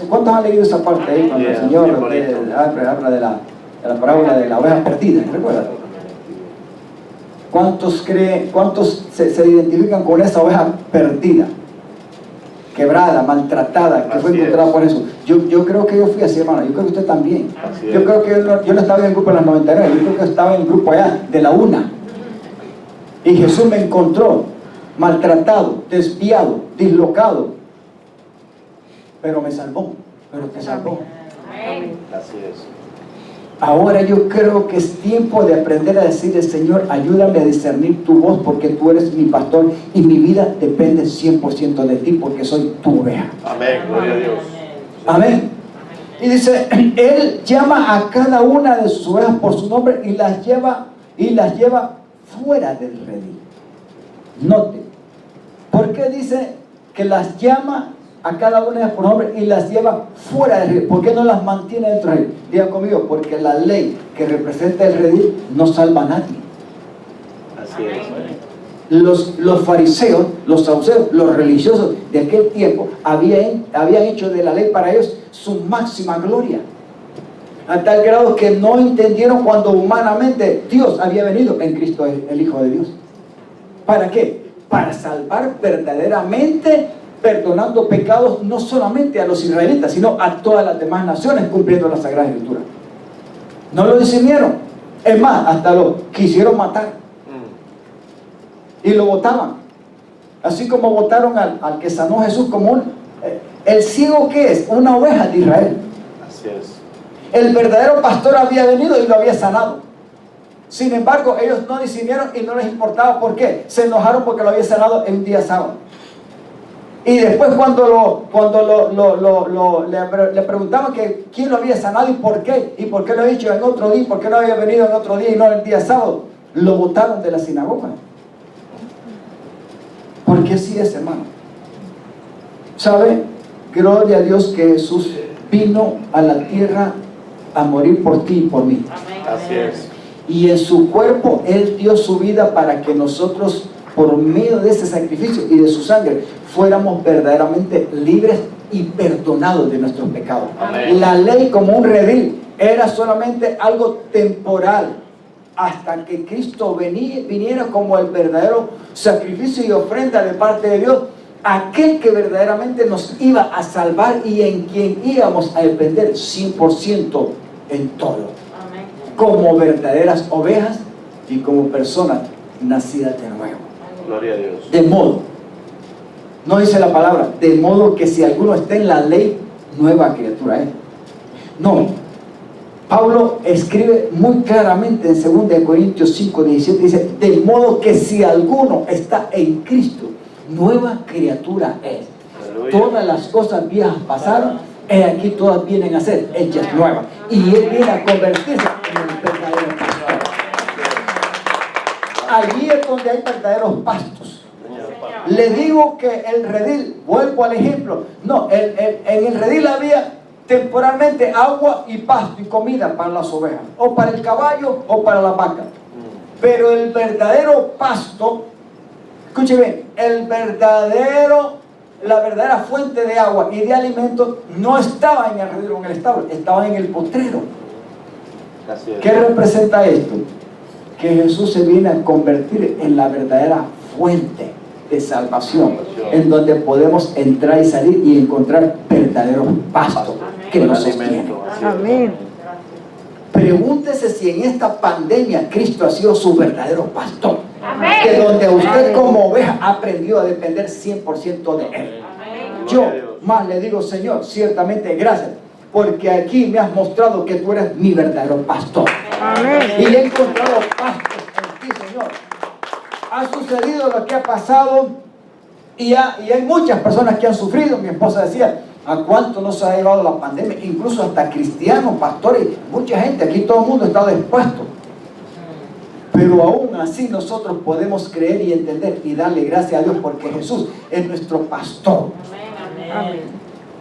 ¿Cuántos han leído esa parte ahí cuando el Señor habla de la parábola de la oveja perdida? ¿Recuerdan? ¿Cuántos se identifican con esa oveja perdida, quebrada, maltratada, que fue encontrada por eso? Yo creo que yo fui así, hermano. Yo creo que usted también. Yo creo que yo no estaba en el grupo de las 99, yo creo que estaba en el grupo allá de la 1. Y Jesús me encontró maltratado, desviado, dislocado, pero me salvó, pero te salvó. Así es. Ahora yo creo que es tiempo de aprender a decirle: Señor, ayúdame a discernir tu voz, porque tú eres mi pastor y mi vida depende 100% de ti, porque soy tu oveja. Amén, gloria a Dios. Amén. Y dice, Él llama a cada una de sus ovejas por su nombre y las lleva fuera del redil. Note, ¿por qué dice que las llama a cada una por nombre y las lleva fuera del redil? ¿Por qué no las mantiene dentro del redil? Diga conmigo, porque la ley que representa el redil no salva a nadie. Así es. Los fariseos, los saduceos, los religiosos de aquel tiempo habían hecho de la ley para ellos su máxima gloria, a tal grado que no entendieron cuando humanamente Dios había venido en Cristo, el Hijo de Dios. ¿Para qué? Para salvar verdaderamente, perdonando pecados no solamente a los israelitas, sino a todas las demás naciones, cumpliendo la Sagrada Escritura. No lo discernieron, es más, hasta lo quisieron matar y lo votaban, así como votaron al que sanó Jesús como el ciego, que es una oveja de Israel. Así es. El verdadero pastor había venido y lo había sanado. Sin embargo, ellos no discernieron y no les importaba. ¿Por qué? Se enojaron porque lo había sanado en un día sábado. Y después cuando le preguntaban que quién lo había sanado y por qué lo había hecho en otro día, por qué no había venido en otro día y no en el día sábado, lo botaron de la sinagoga. Porque así es, hermano. ¿Sabe? Gloria a Dios que Jesús vino a la tierra a morir por ti y por mí. Así es. Y en su cuerpo Él dio su vida para que nosotros, por medio de ese sacrificio y de su sangre, fuéramos verdaderamente libres y perdonados de nuestros pecados. Amén. La ley, como un redil, era solamente algo temporal, hasta que Cristo viniera como el verdadero sacrificio y ofrenda de parte de Dios, aquel que verdaderamente nos iba a salvar y en quien íbamos a depender 100% en todo. Amén. Como verdaderas ovejas y como personas nacidas de nuevo. Gloria a Dios. De modo, no dice la palabra, de modo que si alguno está en la ley, nueva criatura es. No. Pablo escribe muy claramente en 2 Corintios 5:17, dice: de modo que si alguno está en Cristo, nueva criatura es. Aleluya. Todas las cosas viejas pasaron, y aquí todas vienen a ser hechas nuevas. Y Él viene a convertirse en el verdadero pastor. Allí es donde hay verdaderos pastos. Le digo que el redil, vuelvo al ejemplo, no, en el redil había temporalmente agua y pasto y comida para las ovejas, o para el caballo o para la vaca. Pero el verdadero pasto, escuche bien, la verdadera fuente de agua y de alimento no estaba en el redil o en el establo, estaba en el potrero. Así es. ¿Qué representa esto? Que Jesús se viene a convertir en la verdadera fuente de salvación, en donde podemos entrar y salir y encontrar verdaderos pastos que Buen nos sostienen. alimento, así es. Amén. Pregúntese si en esta pandemia Cristo ha sido su verdadero pastor. Amén. Que donde usted como oveja ha aprendido a depender 100% de Él. Yo más le digo, Señor, ciertamente gracias, porque aquí me has mostrado que tú eres mi verdadero pastor. Amén. Y he encontrado pastos en ti, Señor. Ha sucedido lo que ha pasado y hay muchas personas que han sufrido. Mi esposa decía, ¿a cuánto nos ha llevado la pandemia? Incluso hasta cristianos, pastores, mucha gente, aquí todo el mundo está expuesto. Pero aún así nosotros podemos creer y entender y darle gracias a Dios porque Jesús es nuestro pastor. Amén.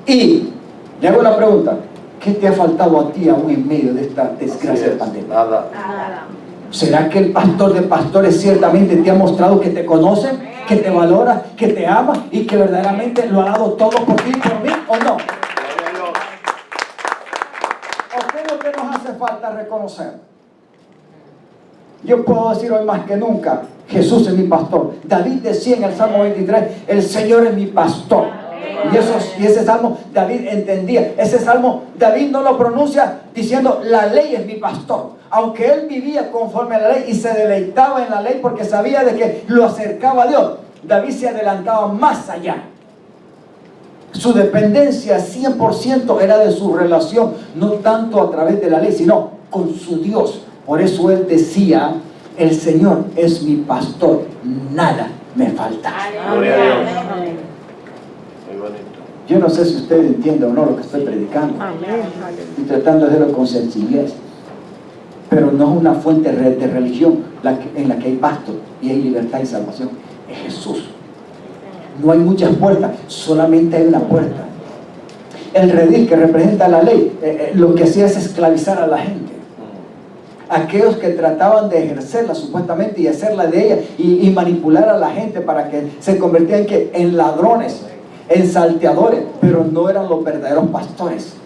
Y le hago la pregunta, ¿qué te ha faltado a ti aún en medio de esta desgracia de pandemia? Nada. ¿Será que el pastor de pastores ciertamente te ha mostrado que te conoce, que te valora, que te ama y que verdaderamente lo ha dado todo por ti y por mí, o no? Gloria a Dios. ¿O qué es lo que nos hace falta reconocer? Yo puedo decir hoy más que nunca, Jesús es mi pastor. David decía en el Salmo 23, el Señor es mi pastor. Y ese salmo David entendía. Ese salmo David no lo pronuncia diciendo la ley es mi pastor, aunque él vivía conforme a la ley y se deleitaba en la ley porque sabía de que lo acercaba a Dios. David se adelantaba más allá. Su dependencia 100% era de su relación, no tanto a través de la ley, sino con su Dios. Por eso él decía, el Señor es mi pastor, nada me falta. Gloria a Dios. Amén. Muy bonito. Yo no sé si usted entiende o no lo que estoy predicando. Amén. Estoy tratando de hacerlo con sencillez. Pero no es una fuente de religión en la que hay pasto y hay libertad y salvación. Es Jesús. No hay muchas puertas, solamente hay una puerta. El redil que representa la ley, lo que hacía es esclavizar a la gente. Aquellos que trataban de ejercerla supuestamente y hacerla de ella y manipular a la gente para que se convirtieran en ladrones, en salteadores, pero no eran los verdaderos pastores.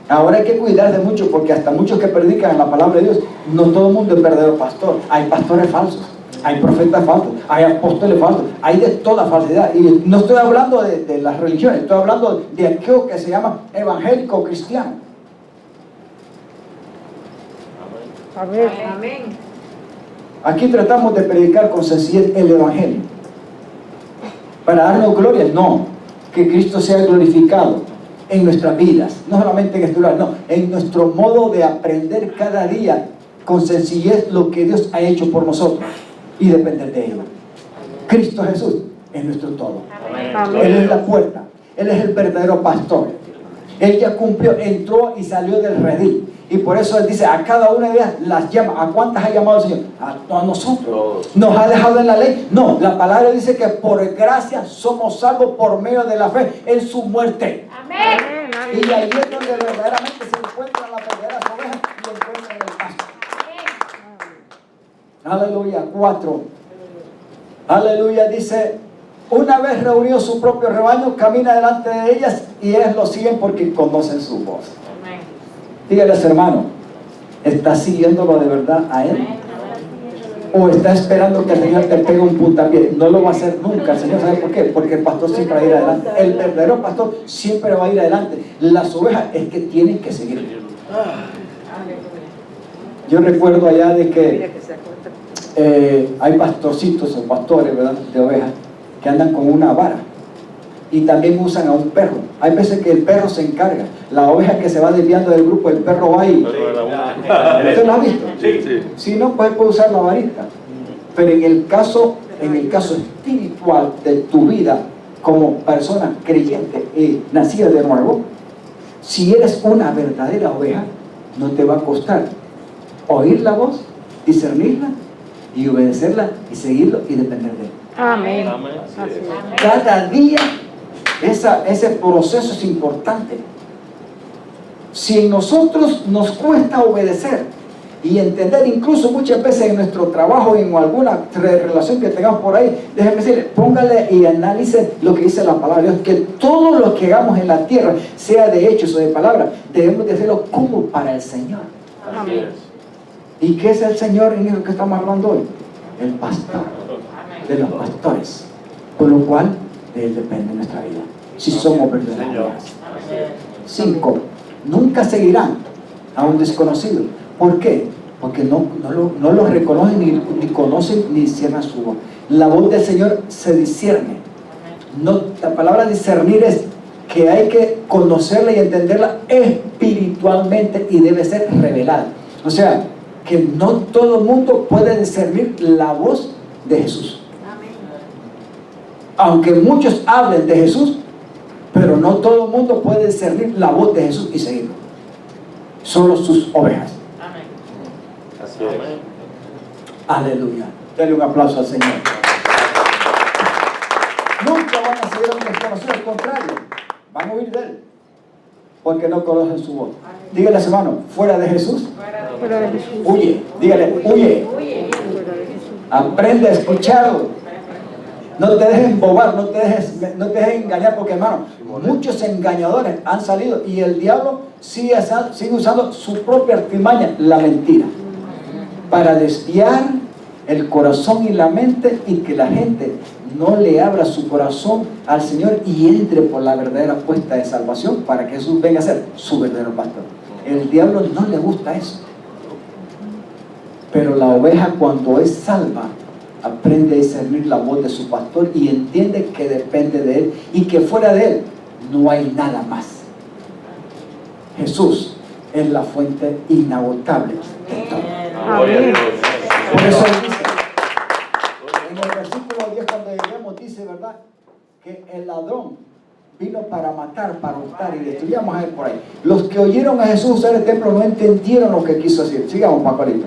Ahora hay que cuidarse mucho porque hasta muchos que predican la palabra de Dios, no todo el mundo es verdadero pastor. Hay pastores falsos, hay profetas falsos, hay apóstoles falsos, hay de toda falsedad. Y no estoy hablando de las religiones, estoy hablando de aquello que se llama evangélico cristiano. Amén. Aquí tratamos de predicar con sencillez el evangelio. Para darnos gloria, no. Que Cristo sea glorificado en nuestras vidas, no solamente en este lugar, no, en nuestro modo de aprender cada día con sencillez lo que Dios ha hecho por nosotros y depender de Él. Cristo Jesús es nuestro todo. Amén. Él es la puerta, Él es el verdadero pastor. Él ya cumplió, entró y salió del redil. Y por eso Él dice, a cada una de ellas las llama. ¿A cuántas ha llamado el Señor? A nosotros. Todos. ¿Nos ha dejado en la ley? No, la palabra dice que por gracia somos salvos por medio de la fe en su muerte. Amén. Y ahí es donde verdaderamente se encuentran las verdaderas ovejas y encuentran el pasto. Aleluya. 4. Aleluya. Dice, una vez reunió su propio rebaño, camina delante de ellas y ellas lo siguen porque conocen su voz. Dígales, hermano, ¿está siguiéndolo de verdad a Él? ¿O está esperando que el Señor te pegue un puntapié? No lo va a hacer nunca. El Señor, ¿sabe por qué? Porque el pastor siempre va a ir adelante. El verdadero pastor siempre va a ir adelante. Las ovejas es que tienen que seguir. Yo recuerdo allá de que hay pastorcitos o pastores, ¿verdad?, de ovejas que andan con una vara y también usan a un perro. Hay veces que el perro se encarga. La oveja que se va desviando del grupo, el perro va ahí. ¿Usted lo ha visto? Sí, sí. Si no, pues puede usar la varita. Pero en el caso en el caso espiritual de tu vida como persona creyente y nacida de nuevo, si eres una verdadera oveja, no te va a costar oír la voz, discernirla y obedecerla y seguirlo y depender de él. Amén. Así es. Cada día ese proceso es importante. Si en nosotros nos cuesta obedecer y entender, incluso muchas veces en nuestro trabajo, en alguna relación que tengamos por ahí, déjeme decirle, póngale y analice lo que dice la palabra de Dios, que todo lo que hagamos en la tierra, sea de hechos o de palabras, debemos de hacerlo como para el Señor. Así es. ¿Y qué es el Señor en lo que estamos hablando hoy? El pastor, de los pastores, por lo cual de él depende nuestra vida, si somos verdaderos. 5. Nunca seguirán a un desconocido. ¿Por qué? Porque no lo reconocen, ni conocen, ni cierran su voz. La voz del Señor se discierne. La palabra discernir es que hay que conocerla y entenderla espiritualmente y debe ser revelada. O sea, que no todo el mundo puede discernir la voz de Jesús. Aunque muchos hablen de Jesús, pero no todo el mundo puede discernir la voz de Jesús y seguirlo. Solo sus ovejas. Así es. Aleluya. Dale un aplauso al Señor. Nunca van a seguir a un desconocido, al contrario, van a huir de él, porque no conocen su voz. Dígale a su hermano, fuera de Jesús, Fuera de Jesús. huye. Dígale, huye. Fuera de Jesús. Aprende a escucharlo. No te dejes embobar, no te dejes engañar, porque hermano, muchos engañadores han salido y el diablo sigue usando su propia artimaña, la mentira, para desviar el corazón y la mente, y que la gente no le abra su corazón al Señor y entre por la verdadera puesta de salvación para que Jesús venga a ser su verdadero pastor. El diablo no le gusta eso, pero la oveja, cuando es salva, aprende a discernir la voz de su pastor y entiende que depende de él y que fuera de él no hay nada más. Jesús es la fuente inagotable de todo. Gloria a Dios. Por eso él dice, en el versículo 10, cuando lleguemos, dice, ¿verdad?, que el ladrón vino para matar, para hurtar y destruir. Vamos a ver por ahí. Los que oyeron a Jesús usar el templo no entendieron lo que quiso decir. Sigamos, Pacolito.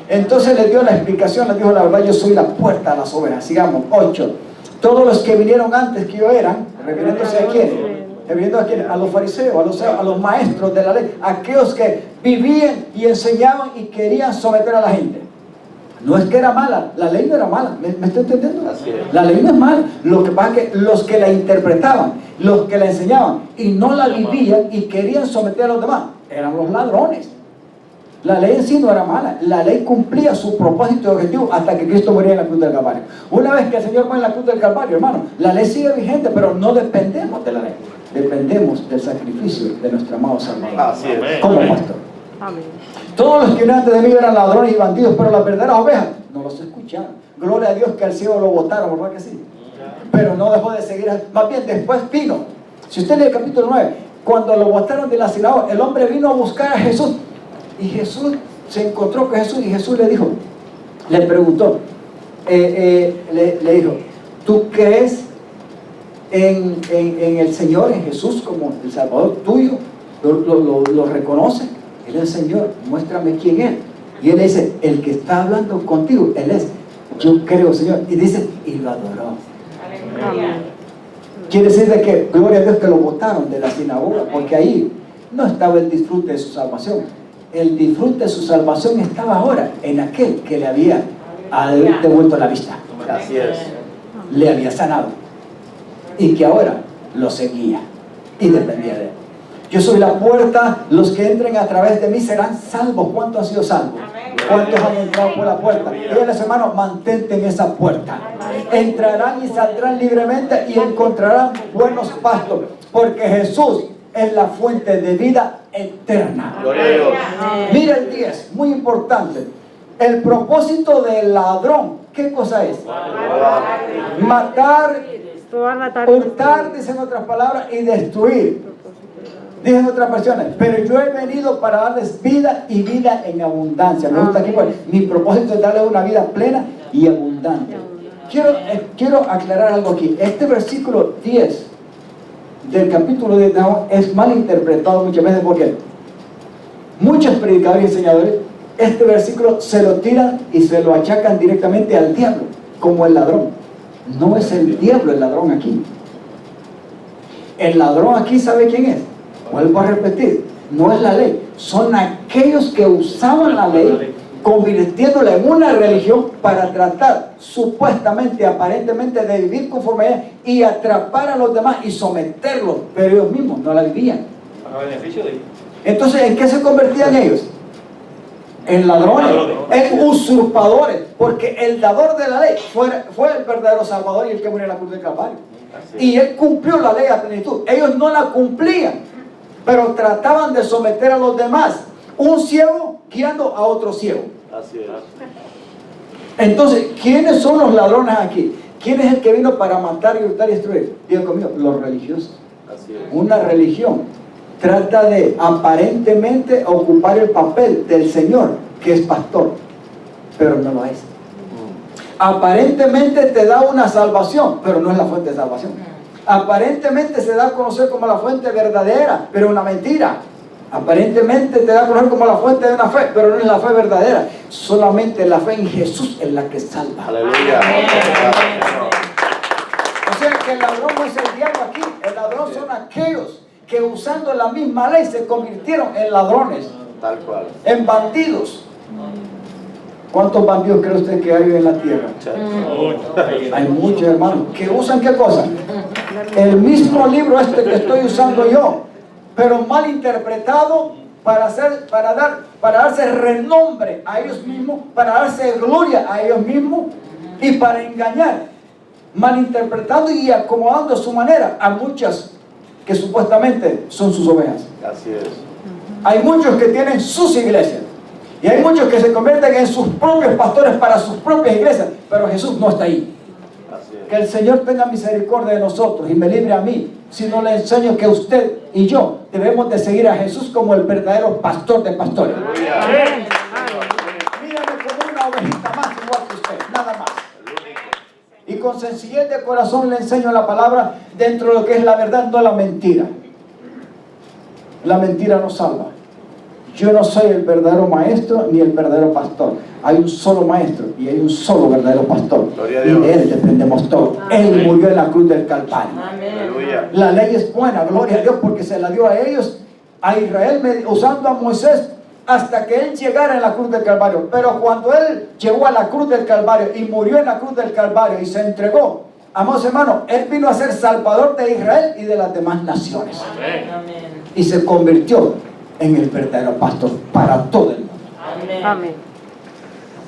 Entonces le dio la explicación, le dijo, la verdad, yo soy la puerta a las ovejas. Sigamos. 8. Todos los que vinieron antes que yo eran, refiriéndose a quién, a los fariseos, a los maestros de la ley, aquellos que vivían y enseñaban y querían someter a la gente. No es que era mala, la ley no era mala, ¿me está entendiendo? Así es. La ley no es mala, lo que pasa es que los que la interpretaban, los que la enseñaban y no la vivían y querían someter a los demás, eran los ladrones. La ley en sí no era mala, la ley cumplía su propósito y objetivo hasta que Cristo moría en la cruz del Calvario. Una vez que el Señor muere en la cruz del Calvario, hermano, la ley sigue vigente, pero no dependemos de la ley, dependemos del sacrificio de nuestro amado Salvador Así es. como pastor. Amén. Todos los que venían antes de mí eran ladrones y bandidos, pero las verdaderas ovejas no los escucharon. Gloria a Dios que al cielo lo botaron, ¿verdad que sí? Pero no dejó de seguir, más bien después vino. Si usted lee el capítulo 9, cuando lo botaron de la sinagoga, el hombre vino a buscar a Jesús. Y Jesús se encontró con Jesús y Jesús le dijo, le preguntó, le dijo, ¿tú crees en el Señor, en Jesús como el Salvador tuyo? ¿Lo reconoce? Él es el Señor, muéstrame quién es. Y él dice, el que está hablando contigo, él es, yo creo, Señor. Y dice, y lo adoró. Amén. Quiere decir de que, gloria a Dios, que lo botaron de la sinagoga, porque ahí no estaba el disfrute de su salvación. El disfrute de su salvación estaba ahora en aquel que le había devuelto la vista, Así es. le había sanado y que ahora lo seguía y dependía de él. Yo soy la puerta, los que entren a través de mí serán salvos. ¿Cuántos han sido salvos? ¿Cuántos han entrado por la puerta? Díganles, hermanos, mantente en esa puerta. Entrarán y saldrán libremente y encontrarán buenos pastos, porque Jesús es la fuente de vida eterna. Gloria a Dios. Mira el 10, muy importante. El propósito del ladrón, ¿qué cosa es? Matar, Toda la tarde. hurtar, dicen otras palabras, y destruir. Dicen otras versiones, pero yo he venido para darles vida y vida en abundancia. Me gusta aquí, pues, mi propósito es darles una vida plena y abundante. quiero aclarar algo aquí. Este versículo 10 del capítulo de Nahum es mal interpretado muchas veces porque muchos predicadores y enseñadores este versículo se lo tiran y se lo achacan directamente al diablo, como el ladrón. No es el diablo el ladrón aquí. El ladrón aquí, ¿sabe quién es? Vuelvo a repetir, no es la ley, son aquellos que usaban la ley convirtiéndola en una religión para tratar supuestamente, aparentemente de vivir conforme a ella y atrapar a los demás y someterlos, pero ellos mismos no la vivían. Para beneficio de ellos. Entonces, ¿en qué se convertían ellos? En ladrones, en usurpadores, porque el dador de la ley fue el verdadero Salvador y el que murió en la cruz del Calvario. Y él cumplió la ley a plenitud. Ellos no la cumplían, pero trataban de someter a los demás. Un ciego guiando a otro ciego. Así es. Entonces, ¿quiénes son los ladrones aquí? ¿Quién es el que vino para matar y hurtar y destruir? Diga conmigo, los religiosos. Así es. Una religión trata de aparentemente ocupar el papel del Señor, que es pastor, pero no lo es. Aparentemente te da una salvación, pero no es la fuente de salvación. Aparentemente se da a conocer como la fuente verdadera, pero es una mentira. Aparentemente te da a conocer como la fuente de una fe, pero no es la fe verdadera. Solamente la fe en Jesús es la que salva. Aleluya. O sea que el ladrón no es el diablo aquí, el ladrón son aquellos que usando la misma ley se convirtieron en ladrones, Tal cual. en bandidos. ¿Cuántos bandidos cree usted que hay hoy en la tierra? Hay muchos, hermanos, que usan ¿qué cosa? El mismo libro este que estoy usando yo, pero mal interpretado para darse renombre a ellos mismos, para darse gloria a ellos mismos y para engañar, malinterpretando y acomodando su manera a muchas que supuestamente son sus ovejas. Así es. Hay muchos que tienen sus iglesias y hay muchos que se convierten en sus propios pastores para sus propias iglesias, pero Jesús no está ahí. Así es. Que el Señor tenga misericordia de nosotros y me libre a mí si no le enseño que usted y yo debemos de seguir a Jesús como el verdadero pastor de pastores. Aleluya. Mírame como una ovejita más igual que usted, nada más. Y con sencillez de corazón le enseño la palabra dentro de lo que es la verdad, no la mentira. La mentira no salva. Yo no soy el verdadero maestro ni el verdadero pastor. Hay un solo maestro y hay un solo verdadero pastor. Gloria a Y Dios. de él dependemos todos. Él murió en la cruz del Calvario. Aleluya. La ley es buena, gloria a Dios, porque se la dio a ellos, a Israel, usando a Moisés hasta que él llegara en la cruz del Calvario. Pero cuando él llegó a la cruz del Calvario y murió en la cruz del Calvario y se entregó, amados hermanos, él vino a ser salvador de Israel y de las demás naciones. Y se convirtió en el verdadero pastor para todo el mundo. Amén.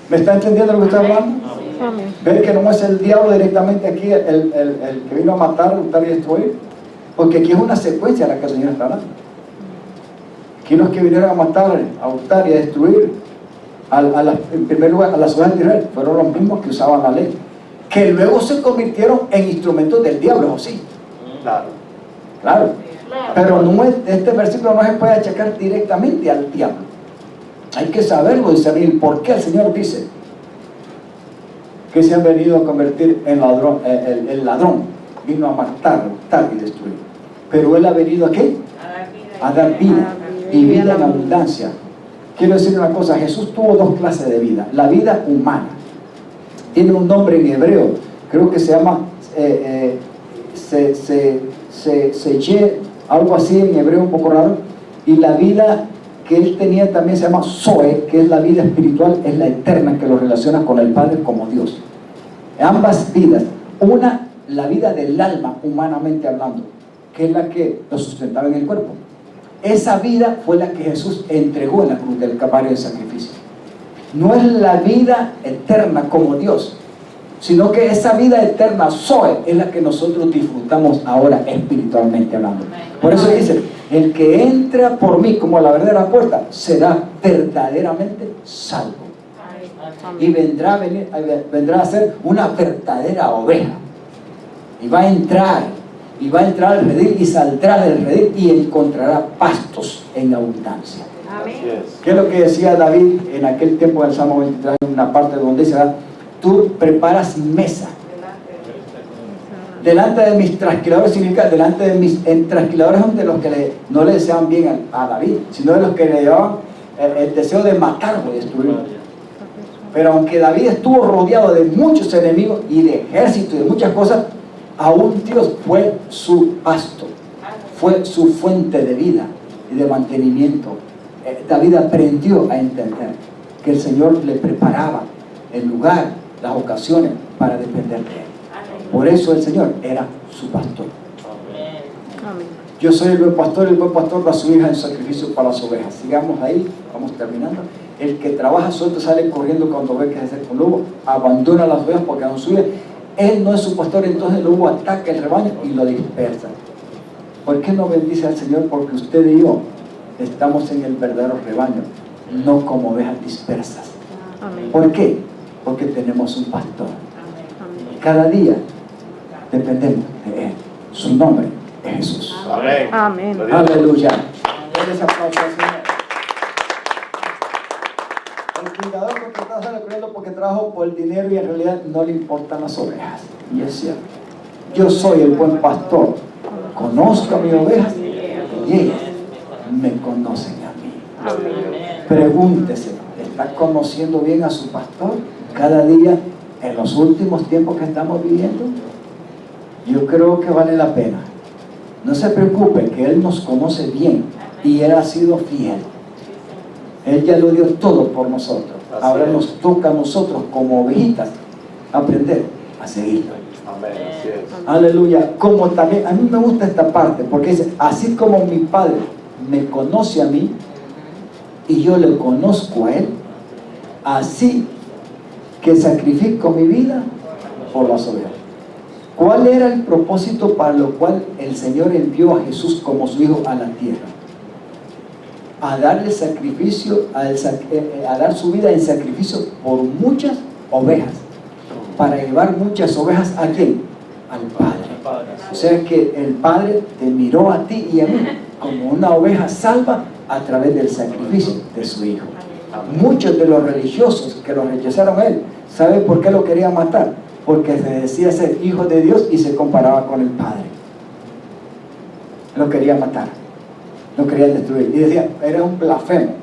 ¿Me está entendiendo lo que estoy hablando? Amén. Ver que no es el diablo directamente aquí el que vino a matar, hurtar y destruir, porque aquí es una secuencia la que el Señor está hablando. Aquí los que vinieron a matar, a hurtar y a destruir en primer lugar a las ovejas de Israel fueron los mismos que usaban la ley, que luego se convirtieron en instrumentos del diablo, sí, claro, pero no es, este versículo no se puede achacar directamente al diablo. Hay que saberlo discernir. ¿Por qué el Señor dice que se han venido a convertir en ladrón? El ladrón vino a matar, hurtar y destruir, pero él ha venido ¿a qué? A dar vida, y vida en abundancia. Quiero decir una cosa, Jesús tuvo dos clases de vida. La vida humana tiene un nombre en hebreo, creo que se llama algo así en hebreo un poco raro, y la vida que él tenía también se llama Zoe, que es la vida espiritual, es la eterna, que lo relaciona con el Padre como Dios. Ambas vidas, una, la vida del alma humanamente hablando, que es la que lo sustentaba en el cuerpo. Esa vida fue la que Jesús entregó en la cruz del Calvario de sacrificio. No es la vida eterna como Dios, sino que esa vida eterna, Zoe, es la que nosotros disfrutamos ahora espiritualmente hablando. Por eso dice, el que entra por mí como la verdadera puerta será verdaderamente salvo. Y vendrá a ser una verdadera oveja. Y va a entrar al redil y saldrá del redil y encontrará pastos en abundancia. Así es. ¿Qué es lo que decía David en aquel tiempo del Salmo 23, en una parte donde dice, tú preparas mesa Delante de mis trasquiladores significa delante de mis trasquiladores, son de los que no le deseaban bien a David, sino de los que le llevaban el deseo de matarlo y destruirlo. Pero aunque David estuvo rodeado de muchos enemigos y de ejércitos y de muchas cosas, aún Dios fue su pasto, fue su fuente de vida y de mantenimiento. David aprendió a entender que el Señor le preparaba el lugar, las ocasiones para depender de él. Por eso el Señor era su pastor. Amén. Yo soy el buen pastor, y el buen pastor da a su hija en sacrificio para las ovejas. Sigamos ahí, vamos terminando. El que trabaja suelto sale corriendo cuando ve que se acerca un lobo, abandona las ovejas porque no sube. Él no es su pastor, entonces el lobo ataca el rebaño y lo dispersa. ¿Por qué no bendice al Señor? Porque usted y yo estamos en el verdadero rebaño, no como ovejas dispersas. Amén. ¿Por qué? Porque tenemos un pastor. Amén. Cada día dependemos de Él. Su nombre es Jesús. Amén. Amén. Gloria a Dios. Aleluya. Denle ese aplauso al Señor. El cuidador contratado sale corriendo porque trabajo por el dinero y en realidad no le importan las ovejas. Y es cierto. Yo soy el buen pastor. Conozco a mis ovejas y ellas me conocen a mí. Amén. Pregúntese, ¿está conociendo bien a su pastor cada día en los últimos tiempos que estamos viviendo? Yo creo que vale la pena. No se preocupe, que Él nos conoce bien y Él ha sido fiel. Él ya lo dio todo por nosotros. Ahora nos toca a nosotros como ovejitas aprender a seguirlo. Amén. Así es. Aleluya. Como también, a mí me gusta esta parte, porque dice, así como mi Padre me conoce a mí y yo le conozco a Él, así que sacrifico mi vida por las ovejas. ¿Cuál era el propósito para lo cual el Señor envió a Jesús como su Hijo a la tierra? A darle sacrificio, a dar su vida en sacrificio por muchas ovejas, para llevar muchas ovejas ¿a quién? Al Padre. O sea que el Padre te miró a ti y a mí como una oveja salva a través del sacrificio de su Hijo. Muchos de los religiosos que lo rechazaron a Él, ¿saben por qué lo querían matar? Porque se decía ser hijo de Dios y se comparaba con el Padre. Lo querían matar, lo querían destruir. Y decía, eres un blasfemo,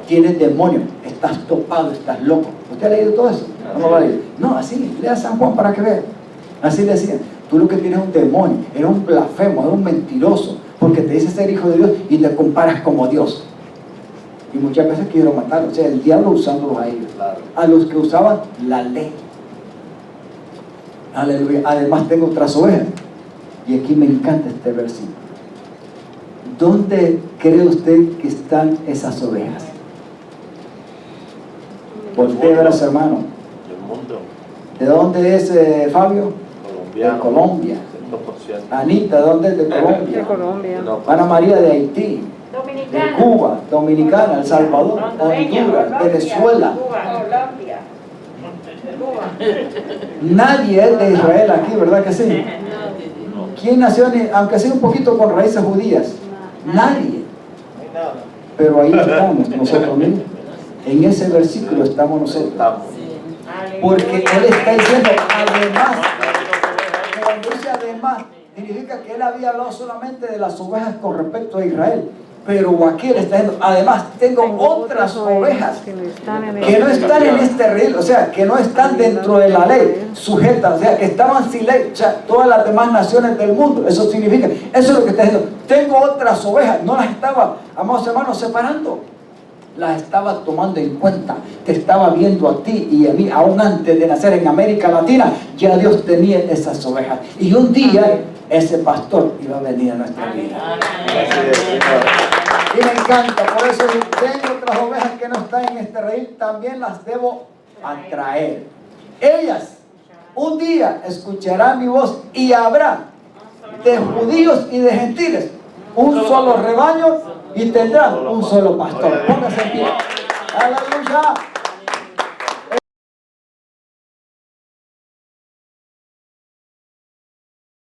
tienes demonio, estás topado, estás loco. ¿Usted ha leído todo eso? No lo ha leído. No, así, lea San Juan para que vea. Así decían, tú lo que tienes es un demonio, eres un blasfemo, eres un mentiroso, porque te dices ser hijo de Dios y te comparas como Dios. Y muchas veces quiero matarlos, o sea, el diablo usándolos a ellos, a los que usaban la ley. Aleluya. Además tengo otras ovejas. Y aquí me encanta este versículo. ¿Dónde cree usted que están esas ovejas? Voltea a ver a su hermano. Del mundo. ¿De dónde es Fabio? Colombiano. De Colombia. 100%. Anita, ¿de dónde es? De Colombia. De Colombia. No, Ana María de Haití. De Dominicana. Cuba, Dominicana, El Salvador, Honduras, Venezuela. Colombia. Nadie es de Israel aquí, ¿verdad que sí? ¿Quién nació, aunque sea un poquito con raíces judías? Nadie. Pero ahí estamos nosotros mismos. En ese versículo estamos nosotros. Estamos. Porque Él está diciendo, además, cuando dice además, significa que Él había hablado solamente de las ovejas con respecto a Israel. Pero aquí Él está diciendo, además, tengo otras ovejas que no están en este redil, o sea, que no están dentro de la ley, sujetas, o sea, que estaban sin ley, o sea, todas las demás naciones del mundo. Eso significa, eso es lo que está diciendo. Tengo otras ovejas, no las estaba, amados hermanos, separando. Las estaba tomando en cuenta, te estaba viendo a ti y a mí, aún antes de nacer en América Latina, ya Dios tenía esas ovejas. Y un día, ese pastor iba a venir a nuestra vida. Así es, Señor. Y me encanta, por eso tengo otras ovejas que no están en este redil, también las debo atraer. Ellas un día escucharán mi voz y habrá de judíos y de gentiles un solo rebaño y tendrán un solo pastor. Póngase en pie. Aleluya.